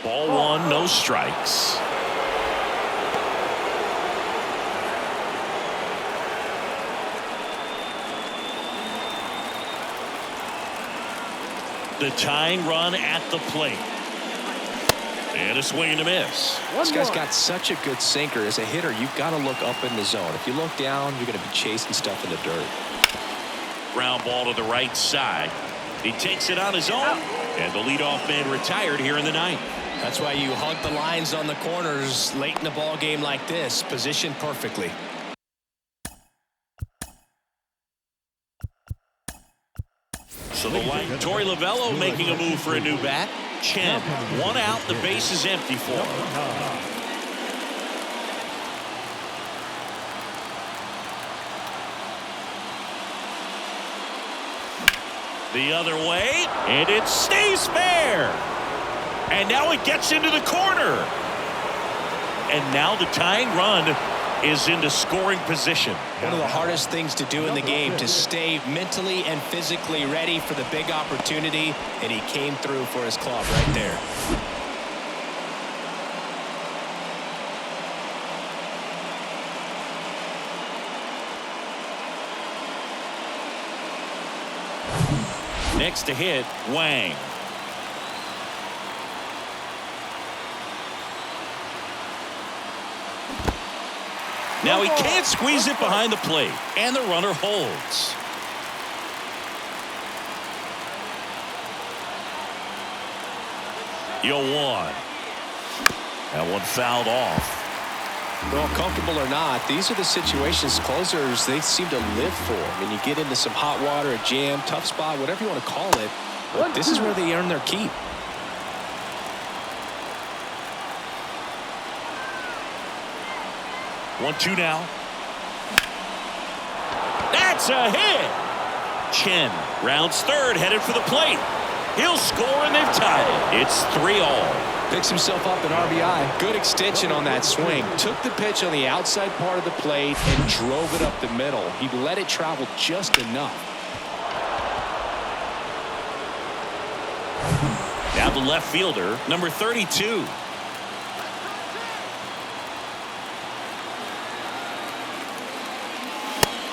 Ball 1, no strikes. The tying run at the plate. And a swing and a miss. This guy's got such a good sinker. As a hitter, you've got to look up in the zone. If you look down, you're going to be chasing stuff in the dirt. Ground ball to the right side. He takes it on his own, and the leadoff man retired here in the 9th. That's why you hug the lines on the corners late in the ball game like this, positioned perfectly. So the line, Torey Lovullo making a move for a new bat. Chen, 1 out, the base is empty for him. The other way, and it stays fair. And now it gets into the corner. And now the tying run is into scoring position. One of the hardest things to do in the game, to stay mentally and physically ready for the big opportunity, and he came through for his club right there. Next to hit, Wang. Now he can't squeeze it behind the plate, and the runner holds. Yo, 1. That one fouled off. Well, comfortable or not, these are the situations closers they seem to live for. I mean, you get into some hot water, a jam, tough spot, whatever you want to call it, but this is where they earn their keep. 1-2 now. That's a hit. Chen rounds third, headed for the plate. He'll score, and they've tied it. It's 3-all. Picks himself up an RBI. Good extension on that swing. Took the pitch on the outside part of the plate and drove it up the middle. He let it travel just enough. Now the left fielder, number 32.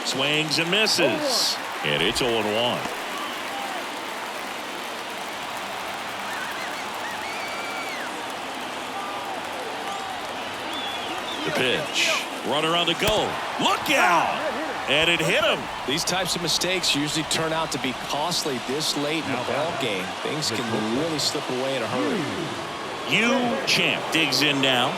Swings and misses. And it's 0-1. The pitch. Runner on the go. Look out! And it hit him. These types of mistakes usually turn out to be costly this late in the ball game. Things can really slip away in a hurry. Champ digs in now.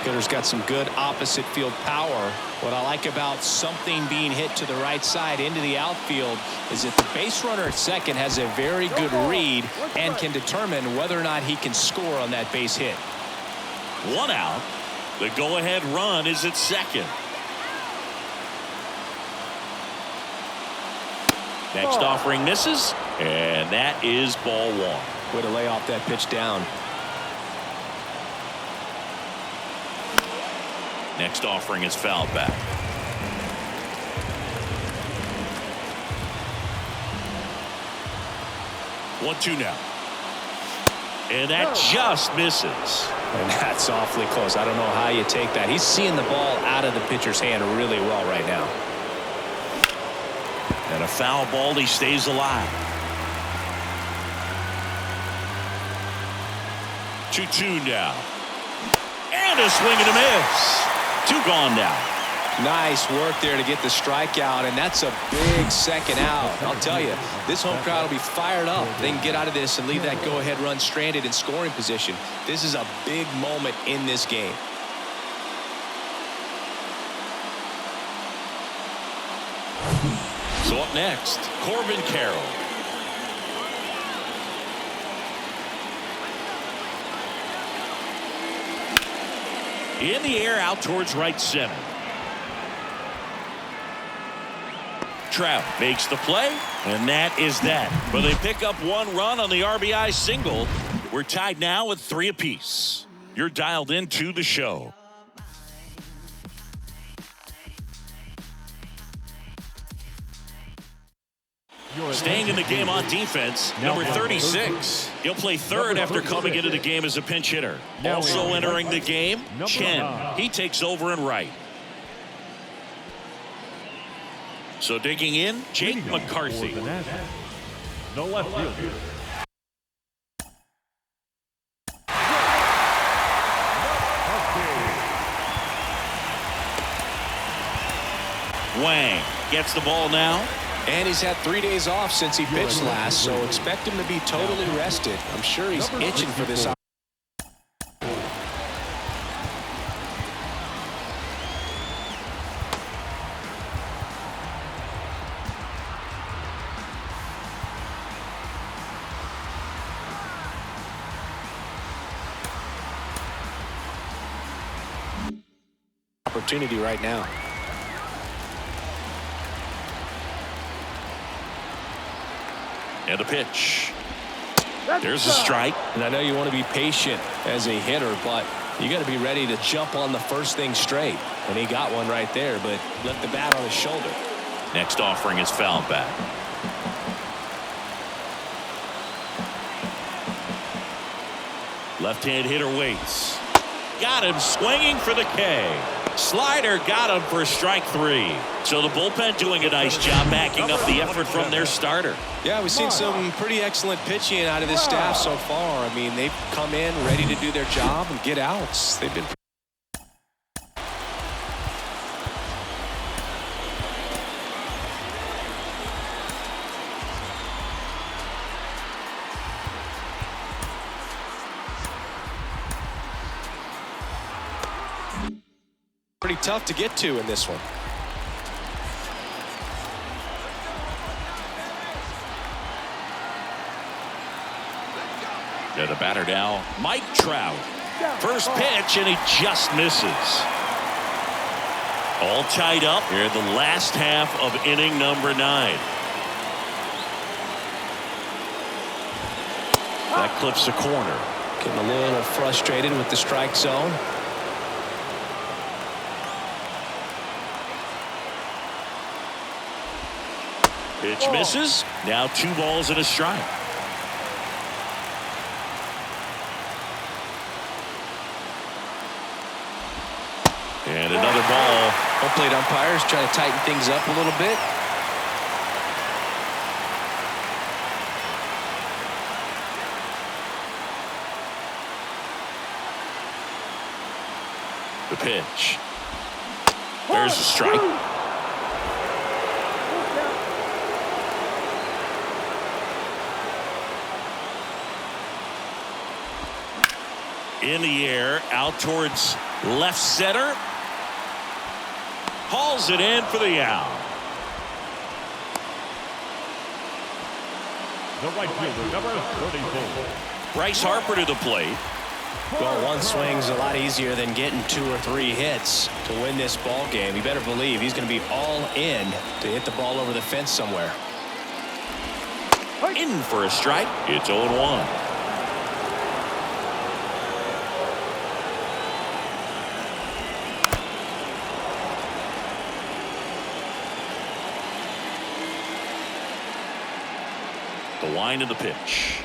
Hitter's got some good opposite field power. What I like about something being hit to the right side into the outfield is that the base runner at second has a very good read and can determine whether or not he can score on that base hit. 1 out. The go-ahead run is at second. Next offering misses, and that is ball 1. Way to lay off that pitch down. Next offering is fouled back. One-two now. And that just misses. And that's awfully close. I don't know how you take that. He's seeing the ball out of the pitcher's hand really well right now. And a foul ball, he stays alive. 2-2 now. And a swing and a miss. 2 gone now. Nice work there to get the strikeout, and that's a big second out. I'll tell you, this home crowd will be fired up. They can get out of this and leave that go-ahead run stranded in scoring position. This is a big moment in this game. So up next, Corbin Carroll. In the air, out towards right center. Trout makes the play, and that is that. But they pick up 1 run on the RBI single. We're tied now at 3 apiece. You're dialed into the show. Staying in the game on defense, number 36. He'll play third after coming into the game as a pinch hitter. Also entering the game, Chen. He takes over in right. So digging in, Jake McCarthy. The left fielder. Wang gets the ball now. And he's had 3 days off since he pitched last, so expect him to be totally rested. I'm sure he's itching for this opportunity. Right now. And the pitch. There's a strike. And I know you want to be patient as a hitter, but you got to be ready to jump on the first thing straight. And he got one right there, but left the bat on his shoulder. Next offering is fouled back. Left-hand hitter waits. Got him swinging for the K. Slider got him for strike 3. So the bullpen doing a nice job backing up the effort from their starter. Yeah, we've seen some pretty excellent pitching out of this staff so far. I mean, they've come in ready to do their job and get outs. They've been pretty tough to get to in this one. The batter now, Mike Trout. First pitch, and he just misses. All tied up here in the last half of inning number 9. That clips the corner. Getting a little frustrated with the strike zone. Pitch misses. Now 2 balls and a strike. And another ball. Home plate umpires trying to tighten things up a little bit. The pitch. There's a strike. In the air, out towards left center. Hauls it in for the out. The right fielder, number 34. Bryce Harper to the plate. Well, one swing's a lot easier than getting 2 or 3 hits to win this ball game. You better believe he's going to be all in to hit the ball over the fence somewhere. In for a strike. It's 0-1. The wind of the pitch.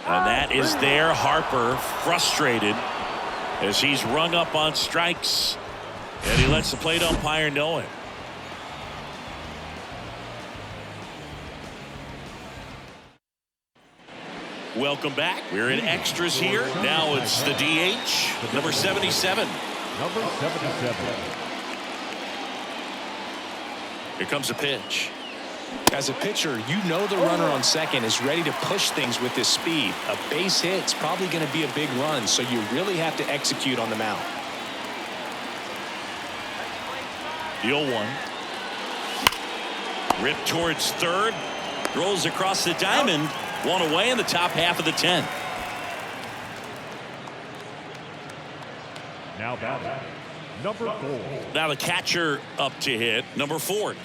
And that is there. Harper frustrated as he's rung up on strikes. And he lets the plate umpire know it. Welcome back. We're in extras here. Now it's the DH, number 77. Number 77. Here comes a pitch. As a pitcher, you know the runner on second is ready to push things with this speed. A base hit's probably going to be a big run, so you really have to execute on the mound. The 0-1. Ripped towards third. Rolls across the diamond. 1 away in the top half of the 10th. Now batting, number 4. Now the catcher up to hit, number 4.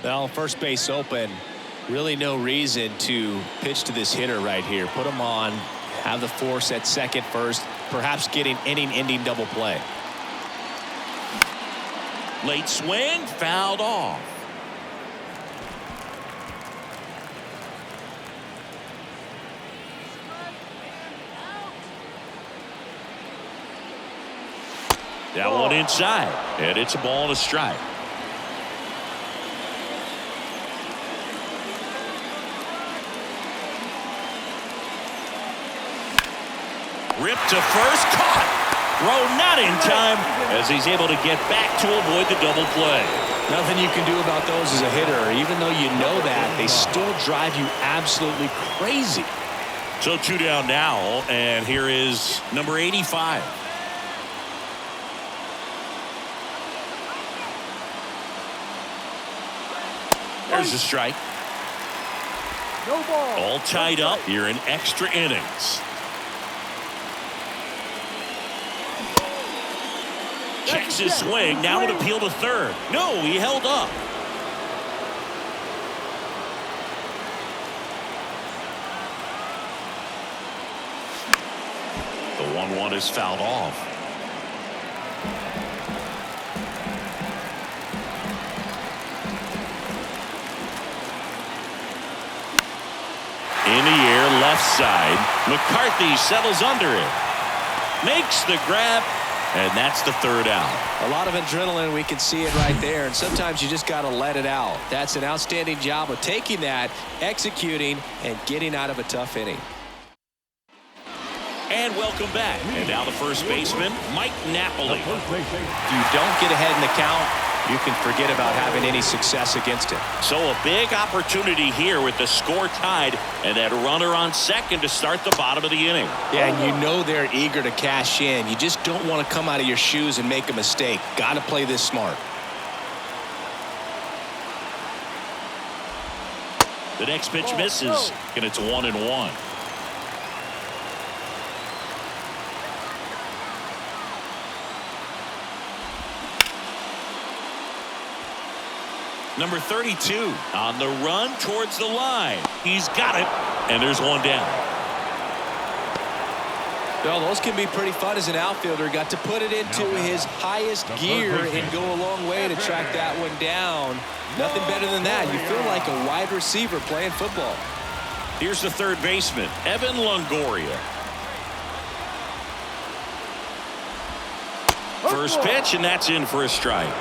Well, first base open. Really no reason to pitch to this hitter right here. Put him on, have the force at second first, perhaps getting inning-ending double play. Late swing, fouled off. That one inside, and it's a ball and a strike. Ripped to first, caught. Throw not in time as he's able to get back to avoid the double play. Nothing you can do about those as a hitter. Even though you know that, they still drive you absolutely crazy. So 2 down now, and here is number 85. There's a strike. No ball. All tied up here in extra innings. Checks his swing. Now would appeal to third. No, he held up. The 1-1 is fouled off. In the air, left side. McCarthy settles under it. Makes the grab. And that's the third out. A lot of adrenaline. We can see it right there. And sometimes you just got to let it out. That's an outstanding job of taking that, executing, and getting out of a tough inning. And welcome back. And now the first baseman, Mike Napoli. If you don't get ahead in the count, you can forget about having any success against him. So a big opportunity here with the score tied and that runner on second to start the bottom of the inning. Yeah, and you know they're eager to cash in. You just don't want to come out of your shoes and make a mistake. Got to play this smart. The next pitch misses, and it's 1-1. Number 32 on the run towards the line. He's got it, and there's one down. Well, those can be pretty fun as an outfielder. Got to put it into his highest gear and go a long way to track that one down. Nothing better than that. You feel like a wide receiver playing football. Here's the third baseman, Evan Longoria. First pitch, and that's in for a strike.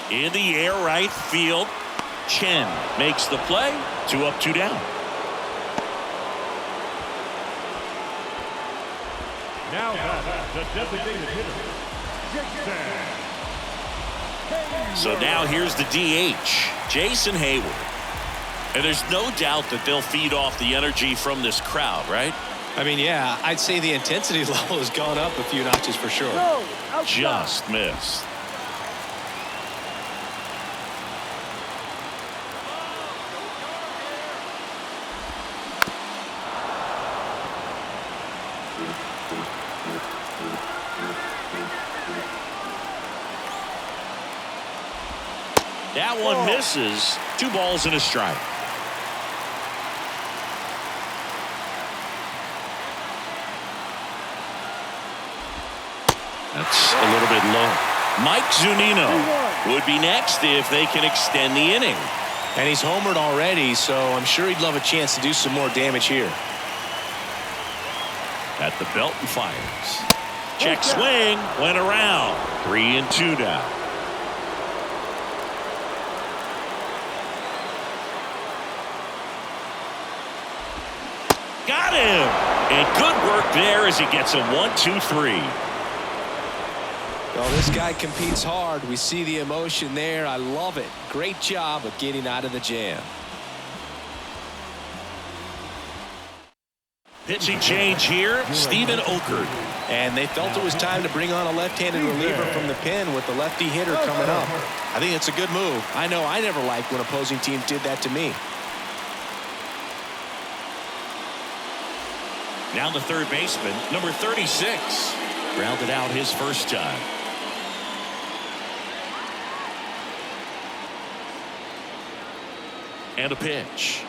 In the air, right field. Chen makes the play. 2 up, 2 down. Now that's the designated hitter, Jason. So now here's the DH, Jason Hayward. And there's no doubt that they'll feed off the energy from this crowd, right? I mean, yeah, I'd say the intensity level has gone up a few notches for sure. Just missed. That one misses. 2 balls and a strike. That's a little bit low. Mike Zunino would be next if they can extend the inning. And he's homered already, so I'm sure he'd love a chance to do some more damage here. At the belt and fires. Check swing. Went around. 3 and 2 down. Got him. And good work there as he gets a 1-2-3. Well, this guy competes hard. We see the emotion there. I love it. Great job of getting out of the jam. Pitching change here, Steven Okert. And they felt it was time to bring on a left-handed reliever from the pen with the lefty hitter coming up. I think it's a good move. I know I never liked when opposing teams did that to me. Now the third baseman, number 36. Grounded out his first time. And a pitch.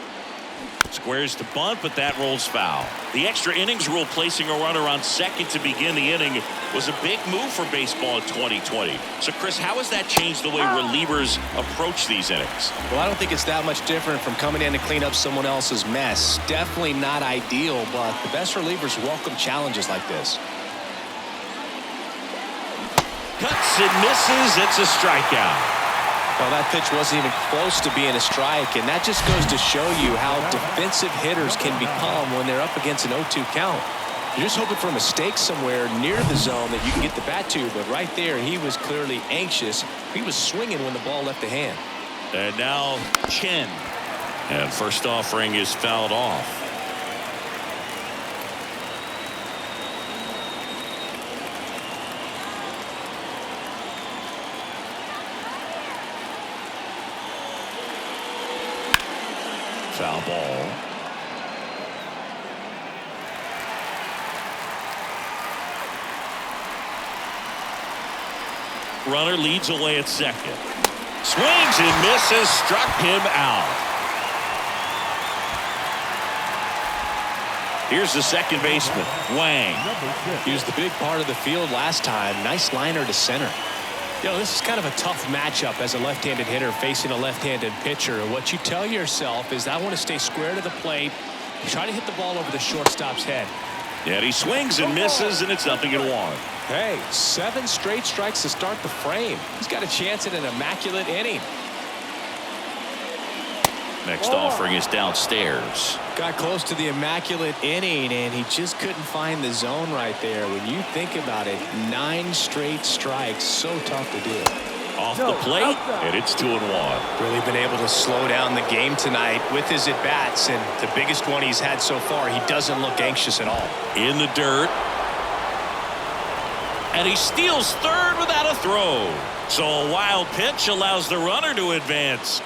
Squares to bunt, but that rolls foul. The extra innings rule placing a runner on second to begin the inning was a big move for baseball in 2020. So, Chris, how has that changed the way relievers approach these innings? Well, I don't think it's that much different from coming in to clean up someone else's mess. Definitely not ideal, but the best relievers welcome challenges like this. Cuts and misses. It's a strikeout. Well, that pitch wasn't even close to being a strike, and that just goes to show you how defensive hitters can become when they're up against an 0-2 count. You're just hoping for a mistake somewhere near the zone that you can get the bat to, but right there, he was clearly anxious. He was swinging when the ball left the hand. And now Chen. And first offering is fouled off. Foul ball. Runner leads away at second. Swings and misses. Struck him out. Here's the second baseman, Wang. He was the big part of the field last time. Nice liner to center. You know, this is kind of a tough matchup as a left-handed hitter facing a left-handed pitcher. What you tell yourself is, I want to stay square to the plate, try to hit the ball over the shortstop's head. Yeah, he swings and misses, and it's 0-1. Hey, 7 straight strikes to start the frame. He's got a chance at an immaculate inning. Next offering is downstairs. Got close to the immaculate inning, and he just couldn't find the zone right there. When you think about it, 9 straight strikes, so tough to do. Off the plate, and it's 2-1. Really been able to slow down the game tonight with his at-bats, and the biggest one he's had so far, he doesn't look anxious at all. In the dirt. And he steals third without a throw. So a wild pitch allows the runner to advance.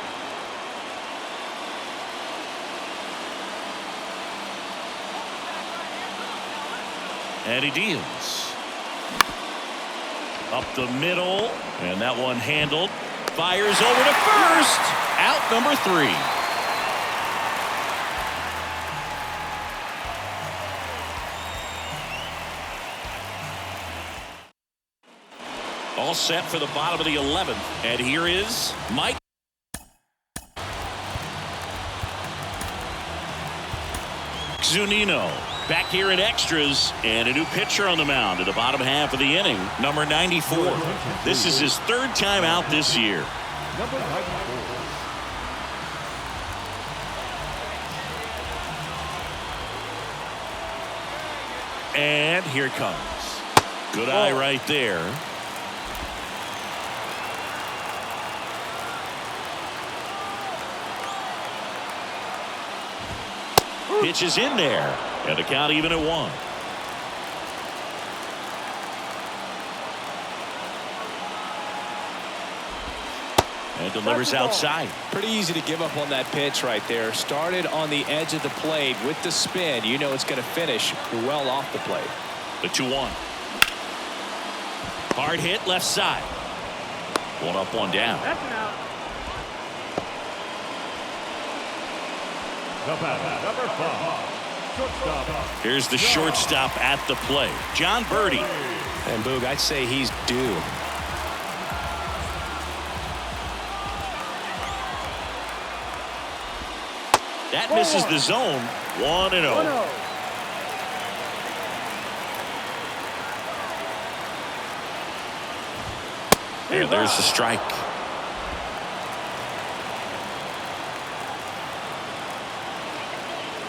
And he deals. Up the middle, and that one handled. Fires over to first. Out number 3. All set for the bottom of the 11th. And here is Mike. Zunino back here in extras, and a new pitcher on the mound in the bottom half of the inning, number 94. This is his 3rd time out this year. Number 94. And here it comes. Good eye right there. Pitch is in there, and the count even at 1. And delivers outside. Pretty easy to give up on that pitch right there. Started on the edge of the plate with the spin. You know it's going to finish well off the plate. The 2-1. Hard hit left side. 1 up, 1 down. That's an out. The batter, number 5, shortstop. Here's the shortstop at the plate, John Birdie. And Boog, I'd say he's due. That misses the zone. 1-0. And there's the strike.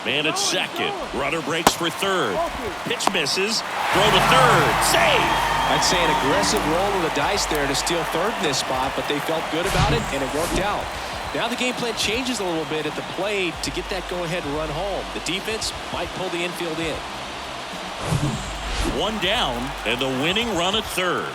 Man at second. Runner breaks for third. Pitch misses. Throw to third. Save. I'd say an aggressive roll of the dice there to steal third in this spot, but they felt good about it, and it worked out. Now the game plan changes a little bit at the plate to get that go-ahead run home. The defense might pull the infield in. 1 down, and the winning run at third.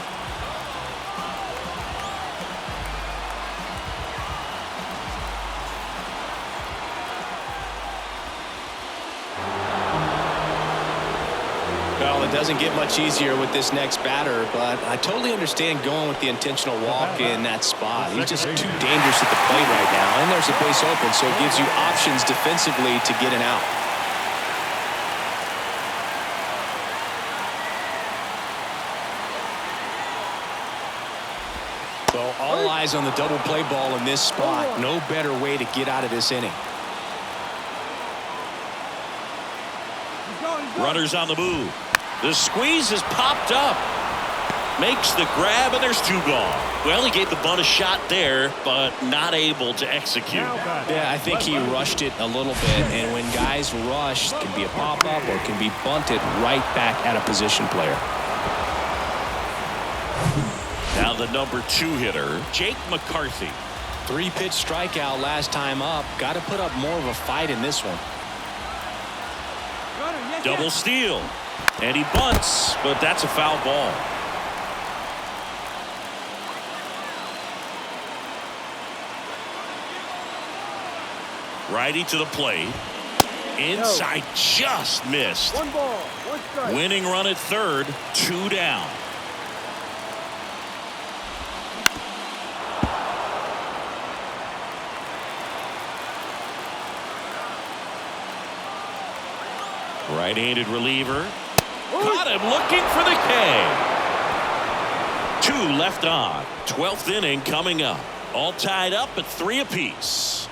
Well, it doesn't get much easier with this next batter, but I totally understand going with the intentional walk in that spot. He's just too dangerous at the plate right now, and there's a base open, so it gives you options defensively to get an out. So all eyes on the double play ball in this spot. No better way to get out of this inning. Runners on the move. The squeeze is popped up. Makes the grab, and there's 2 gone. Well, he gave the bunt a shot there, but not able to execute. Yeah, I think he rushed it a little bit, and when guys rush, it can be a pop-up or it can be bunted right back at a position player. Now the number 2 hitter, Jake McCarthy. 3-pitch strikeout last time up. Got to put up more of a fight in this one. Double steal. And he bunts, but that's a foul ball. Righty to the plate. Inside, just missed. 1 ball, 1 strike. Winning run at third, 2 down. Right-handed reliever. Caught him looking for the K. 2 left on. 12th inning coming up. All tied up at 3 apiece.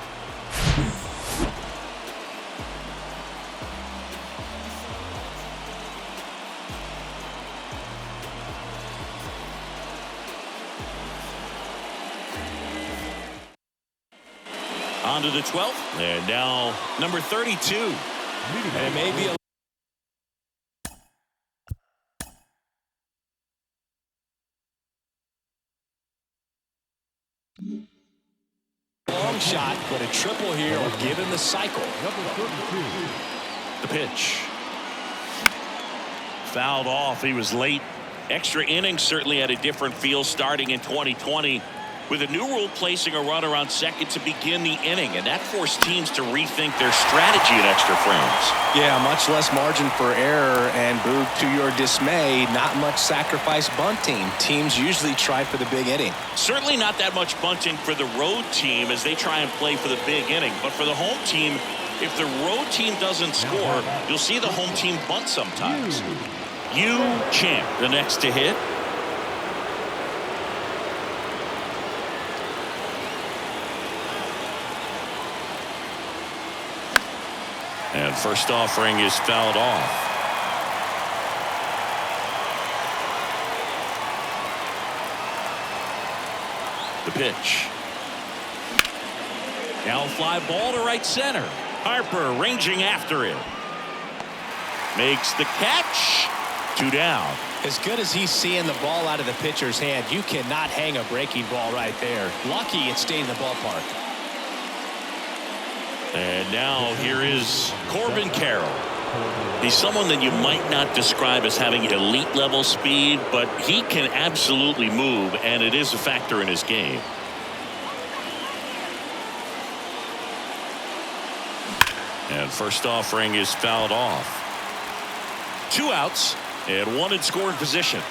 On to the 12th. And now number 32. And maybe a long shot, but a triple here will give him the cycle. Number 32. The pitch. Fouled off. He was late. Extra innings certainly had a different feel starting in 2020 with a new rule placing a runner on second to begin the inning, and that forced teams to rethink their strategy in extra frames. Yeah, much less margin for error, and boo to your dismay, not much sacrifice bunting. Teams usually try for the big inning. Certainly not that much bunting for the road team as they try and play for the big inning, but for the home team, if the road team doesn't score, you'll see the home team bunt sometimes. Champ, the next to hit. And first offering is fouled off. The pitch. Now a fly ball to right center. Harper ranging after it. Makes the catch. 2 down. As good as he's seeing the ball out of the pitcher's hand, you cannot hang a breaking ball right there. Lucky it stayed in the ballpark. And now here is Corbin Carroll. He's someone that you might not describe as having elite level speed, but he can absolutely move, and it is a factor in his game. And first offering is fouled off. 2 outs and 1 in scoring position.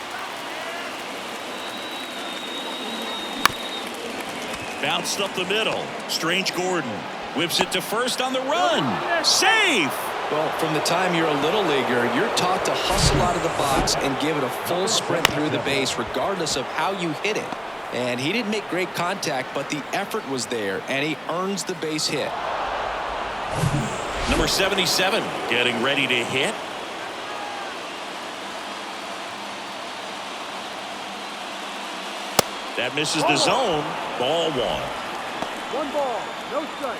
Bounced up the middle. Strange Gordon whips it to first on the run. Safe. Well, from the time you're a little leaguer, you're taught to hustle out of the box and give it a full sprint through the base regardless of how you hit it. And he didn't make great contact, but the effort was there, and he earns the base hit. Number 77 getting ready to hit. That misses the zone. Ball 1. 1 ball, no strike.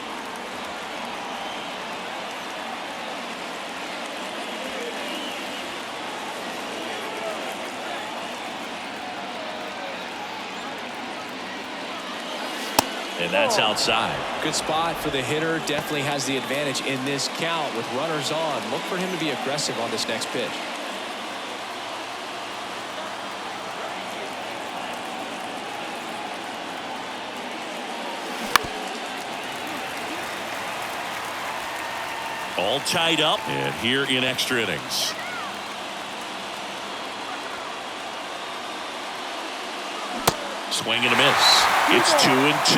And that's outside. Good spot for the hitter. Definitely has the advantage in this count with runners on. Look for him to be aggressive on this next pitch. All tied up and here in extra innings. Swing and a miss. It's 2-2.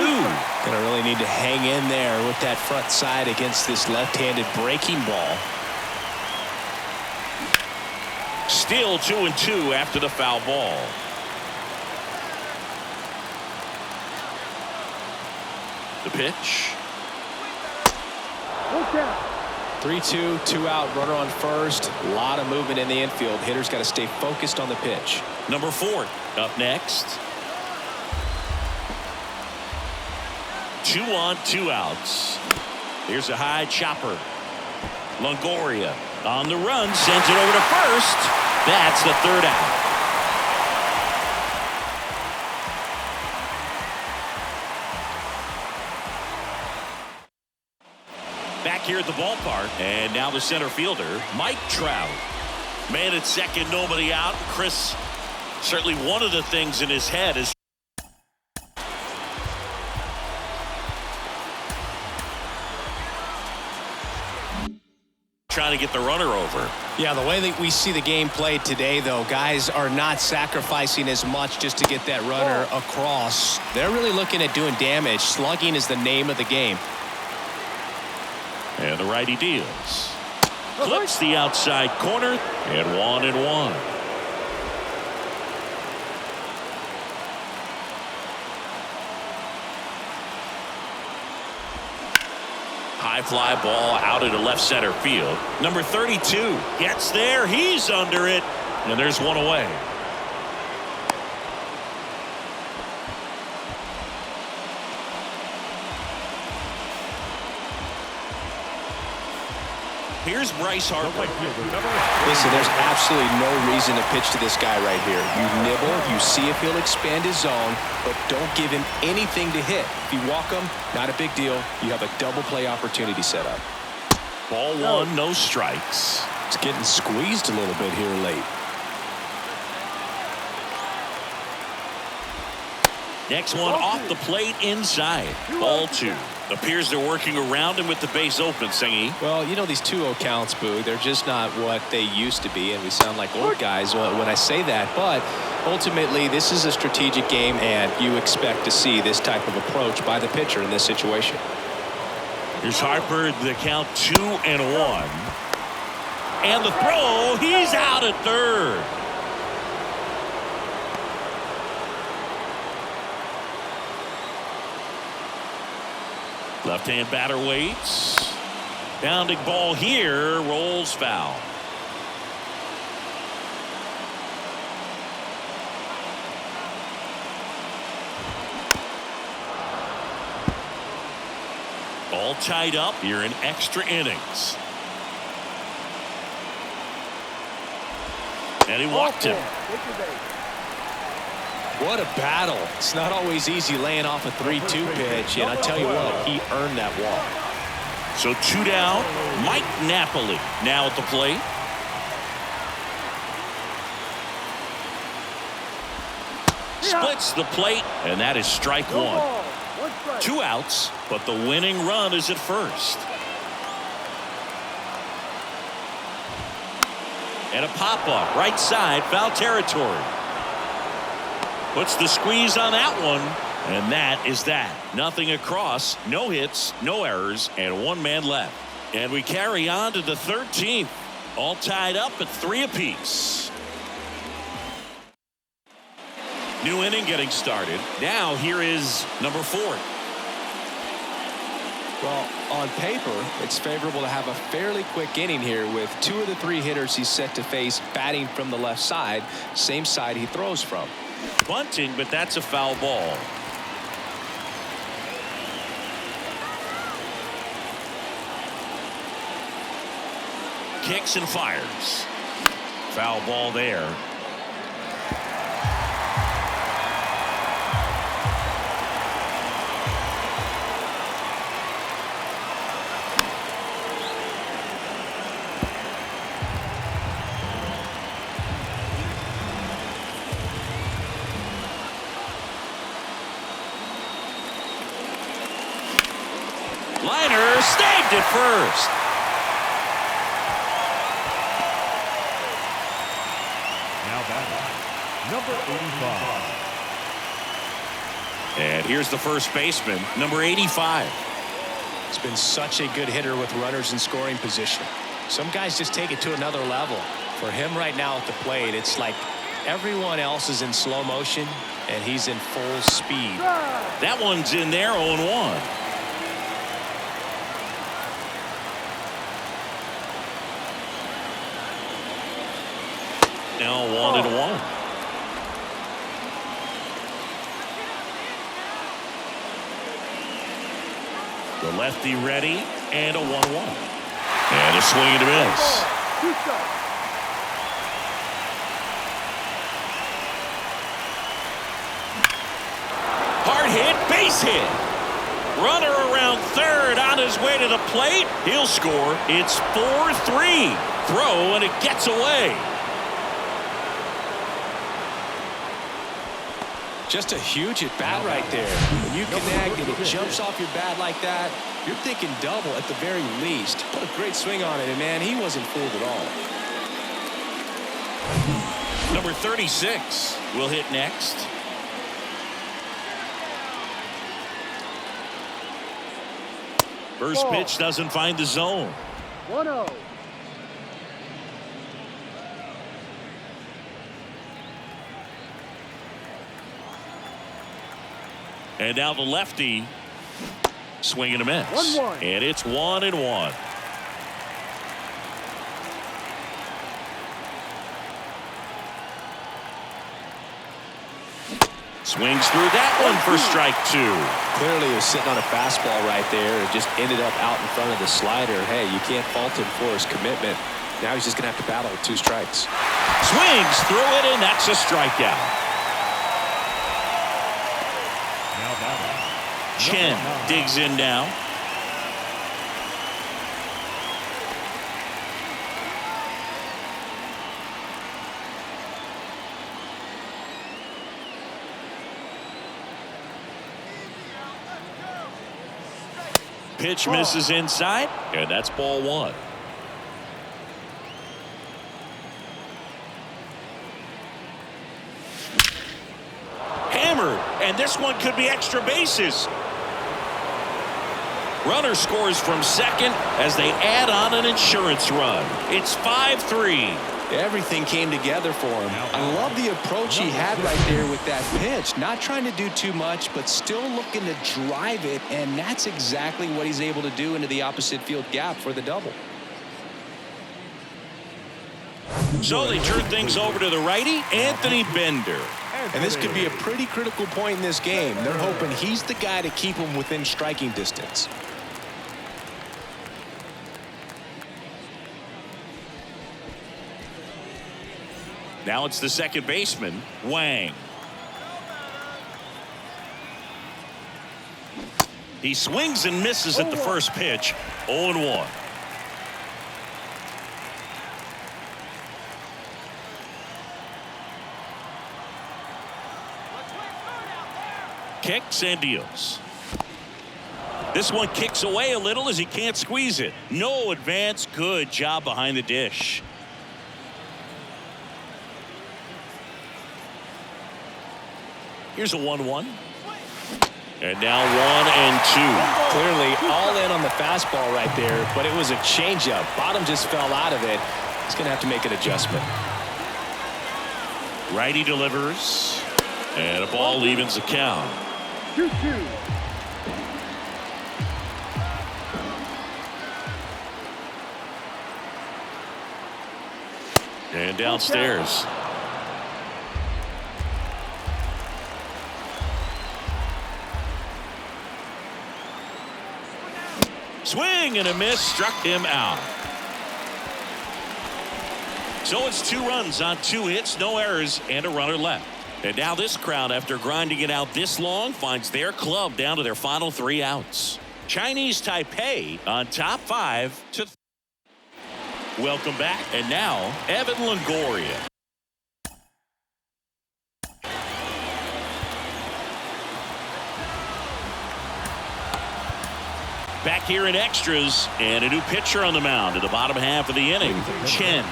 Gonna really need to hang in there with that front side against this left-handed breaking ball. Still 2-2 after the foul ball. The pitch. 3-2, 2 out, runner on first. A lot of movement in the infield. Hitter's got to stay focused on the pitch. Number 4 up next. 2 on, 2 outs. Here's a high chopper. Longoria on the run, sends it over to first. That's the 3rd out. Back here at the ballpark, and now the center fielder, Mike Trout. Man at second, nobody out. Chris, certainly one of the things in his head is trying to get the runner over. Yeah, the way that we see the game played today, though, guys are not sacrificing as much just to get that runner across. They're really looking at doing damage. Slugging is the name of the game. And the righty deals. Clips the outside corner, and 1-1. High fly ball out into left center field. Number 32 gets there. He's under it. And there's one away. Here's Bryce Harper. Listen, there's absolutely no reason to pitch to this guy right here. You nibble, you see if he'll expand his zone, but don't give him anything to hit. If you walk him, not a big deal. You have a double play opportunity set up. Ball 1, no strikes. It's getting squeezed a little bit here late. Next one off the plate inside. Ball 2. Appears they're working around him with the base open, Singy. Well, you know, these 2-0 counts, Boo, they're just not what they used to be, and we sound like old guys when I say that. But ultimately, this is a strategic game, and you expect to see this type of approach by the pitcher in this situation. Here's Harper, the count 2-1. And the throw, he's out at third. Left-hand batter waits. Bounding ball here, rolls foul. All tied up here in extra innings. And he walked him. What a battle. It's not always easy laying off a 3-2 pitch, and I tell you what, he earned that walk. So 2 down. Mike Napoli now at the plate. Splits the plate, and that is strike 1. 2 outs, but the winning run is at first. And a pop-up right side, foul territory. Puts the squeeze on that one, and that is that. Nothing across, no hits, no errors, and 1 man left. And we carry on to the 13th, all tied up at 3 apiece. New inning getting started. Now here is number 4. Well, on paper, it's favorable to have a fairly quick inning here with 2 of the 3 hitters he's set to face batting from the left side, same side he throws from. Bunting, but that's a foul ball. Kicks and fires. Foul ball there. Liner snagged it first. Now batting, number 85. And here's the first baseman, number 85. He's been such a good hitter with runners in scoring position. Some guys just take it to another level. For him right now at the plate, it's like everyone else is in slow motion, and he's in full speed. That one's in there, 0-1. Now 1-1. The lefty ready, and a 1-1. And a swing and a miss. Hard hit, base hit. Runner around third on his way to the plate. He'll score. It's 4-3. Throw, and it gets away. Just a huge at bat right there. When you connect and it jumps off your bat like that, you're thinking double at the very least. What a great swing on it, and man, he wasn't fooled at all. Number 36 will hit next. First pitch doesn't find the zone. 1-0. And now the lefty swing and a miss. 1-1. And it's 1-1. Swings through that one for strike 2. Clearly he was sitting on a fastball right there and just ended up out in front of the slider. Hey, you can't fault him for his commitment. Now he's just going to have to battle with 2 strikes. Swings through it, and that's a strikeout. Chen digs in now. pitch misses inside, and that's ball one. Hammered, and this one could be extra bases. Runner scores from second as they add on an insurance run. It's 5-3. Everything came together for him. I love the approach he had right there with that pitch. Not trying to do too much, but still looking to drive it, and that's exactly what he's able to do into the opposite field gap for the double. So they turn things over to the righty, Anthony Bender. And this could be a pretty critical point in this game. They're hoping he's the guy to keep him within striking distance. Now it's the second baseman, Wang. He swings and misses at the first pitch, 0-1. Kicks and deals. This one kicks away a little as he can't squeeze it. No advance. Good job behind the dish. Here's a 1-1. And now 1-2. Clearly all in on the fastball right there, but it was a changeup. Bottom just fell out of it. He's going to have to make an adjustment. Righty delivers. And a ball evens the count. 2-2. And downstairs. Swing and a miss, struck him out. So it's 2 runs on 2 hits, no errors, and a runner left. And now this crowd, after grinding it out this long, finds their club down to their final 3 outs. Chinese Taipei on top 5-3. Welcome back. And now, Evan Longoria. Back here in extras, and a new pitcher on the mound in the bottom half of the inning, Chen.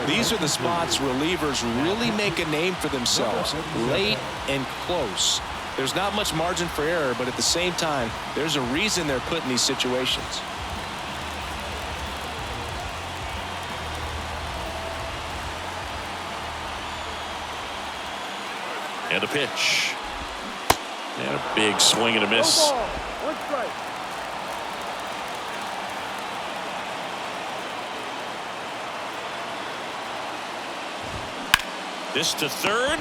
These are the spots relievers really make a name for themselves, late and close. There's not much margin for error, but at the same time, there's a reason they're put in these situations. And a pitch. And a big swing and a miss. No ball. 1 strike. This to third.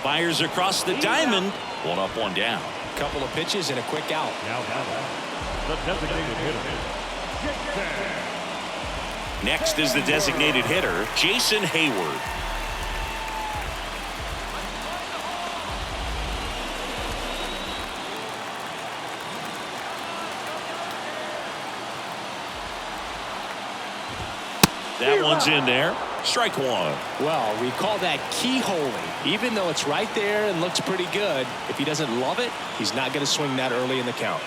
Fires across the diamond. 1 up, 1 down. Couple of pitches and a quick out. Now the designated hitter. Next is the designated hitter, Jason Hayward. That one's in there. Strike 1. Well, we call that keyholing. Even though it's right there and looks pretty good, if he doesn't love it, he's not going to swing that early in the count.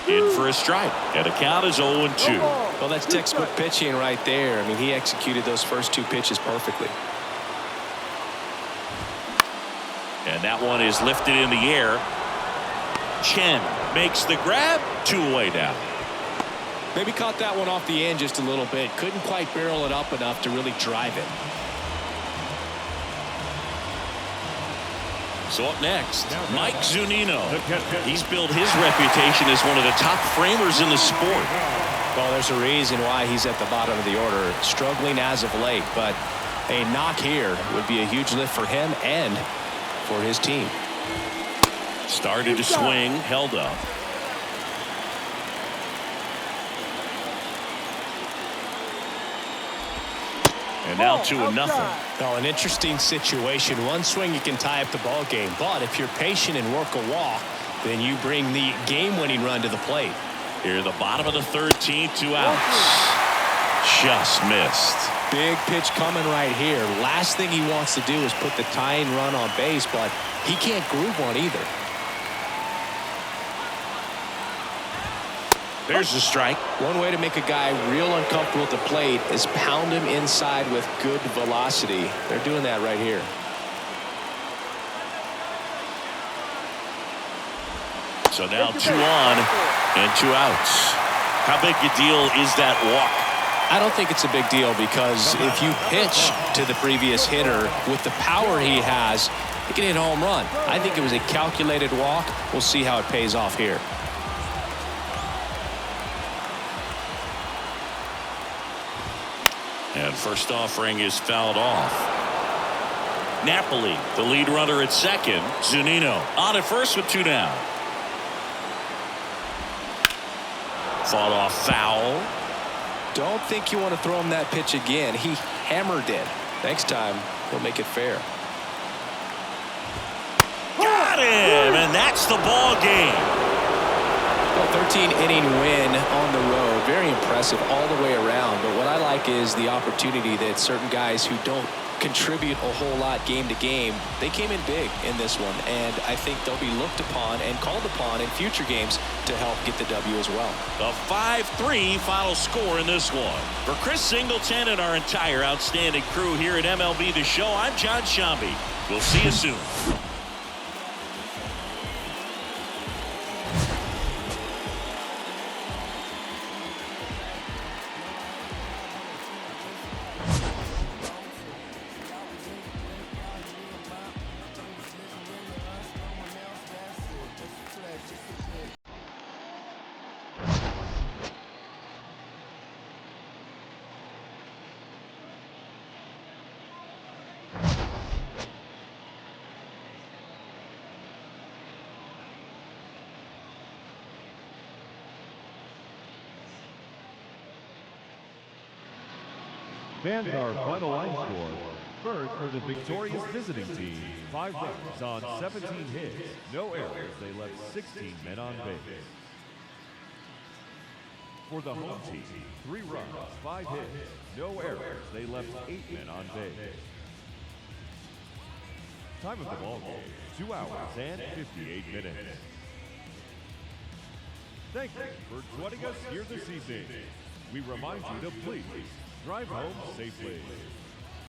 In for a strike. And the count is 0-2. Well, that's textbook pitching right there. I mean, he executed those first 2 pitches perfectly. And that one is lifted in the air. Chen makes the grab. 2 away now. Maybe caught that one off the end just a little bit. Couldn't quite barrel it up enough to really drive it. So up next, Mike Zunino. He's built his reputation as one of the top framers in the sport. Well, there's a reason why he's at the bottom of the order, struggling as of late, but a knock here would be a huge lift for him and for his team. Started to swing, held up. And now 2-0. Well, an interesting situation. One swing, you can tie up the ball game. But if you're patient and work a walk, then you bring the game-winning run to the plate. Here, the bottom of the 13th, 2 outs. Just missed. Big pitch coming right here. Last thing he wants to do is put the tying run on base, but he can't groove one either. There's the strike. One way to make a guy real uncomfortable at the plate is pound him inside with good velocity. They're doing that right here. So now 2 on and 2 outs. How big a deal is that walk? I don't think it's a big deal because if you pitch to the previous hitter with the power he has, he can hit a home run. I think it was a calculated walk. We'll see how it pays off here. And first offering is fouled off. Napoli, the lead runner at second. Zunino on at first with 2 down. Fought off foul. Don't think you want to throw him that pitch again. He hammered it. Next time, he'll make it fair. Got him, and that's the ball game. A 13-inning win on the road. Very impressive all the way around. But what I like is the opportunity that certain guys who don't contribute a whole lot game to game, they came in big in this one. And I think they'll be looked upon and called upon in future games to help get the W as well. A 5-3 final score in this one. For Chris Singleton and our entire outstanding crew here at MLB The Show, I'm John Shambi. We'll see you soon. Fans, our final line score. First, for the victorious visiting team, 5 runs on 17 hits, no errors. They left 16 men on base. For the home team, 3 runs, 5 hits, no errors. They left 8 men on base. Time of the ball game, 2 hours and 58 minutes. Thank you for joining us here this evening. We remind you to please drive home safely.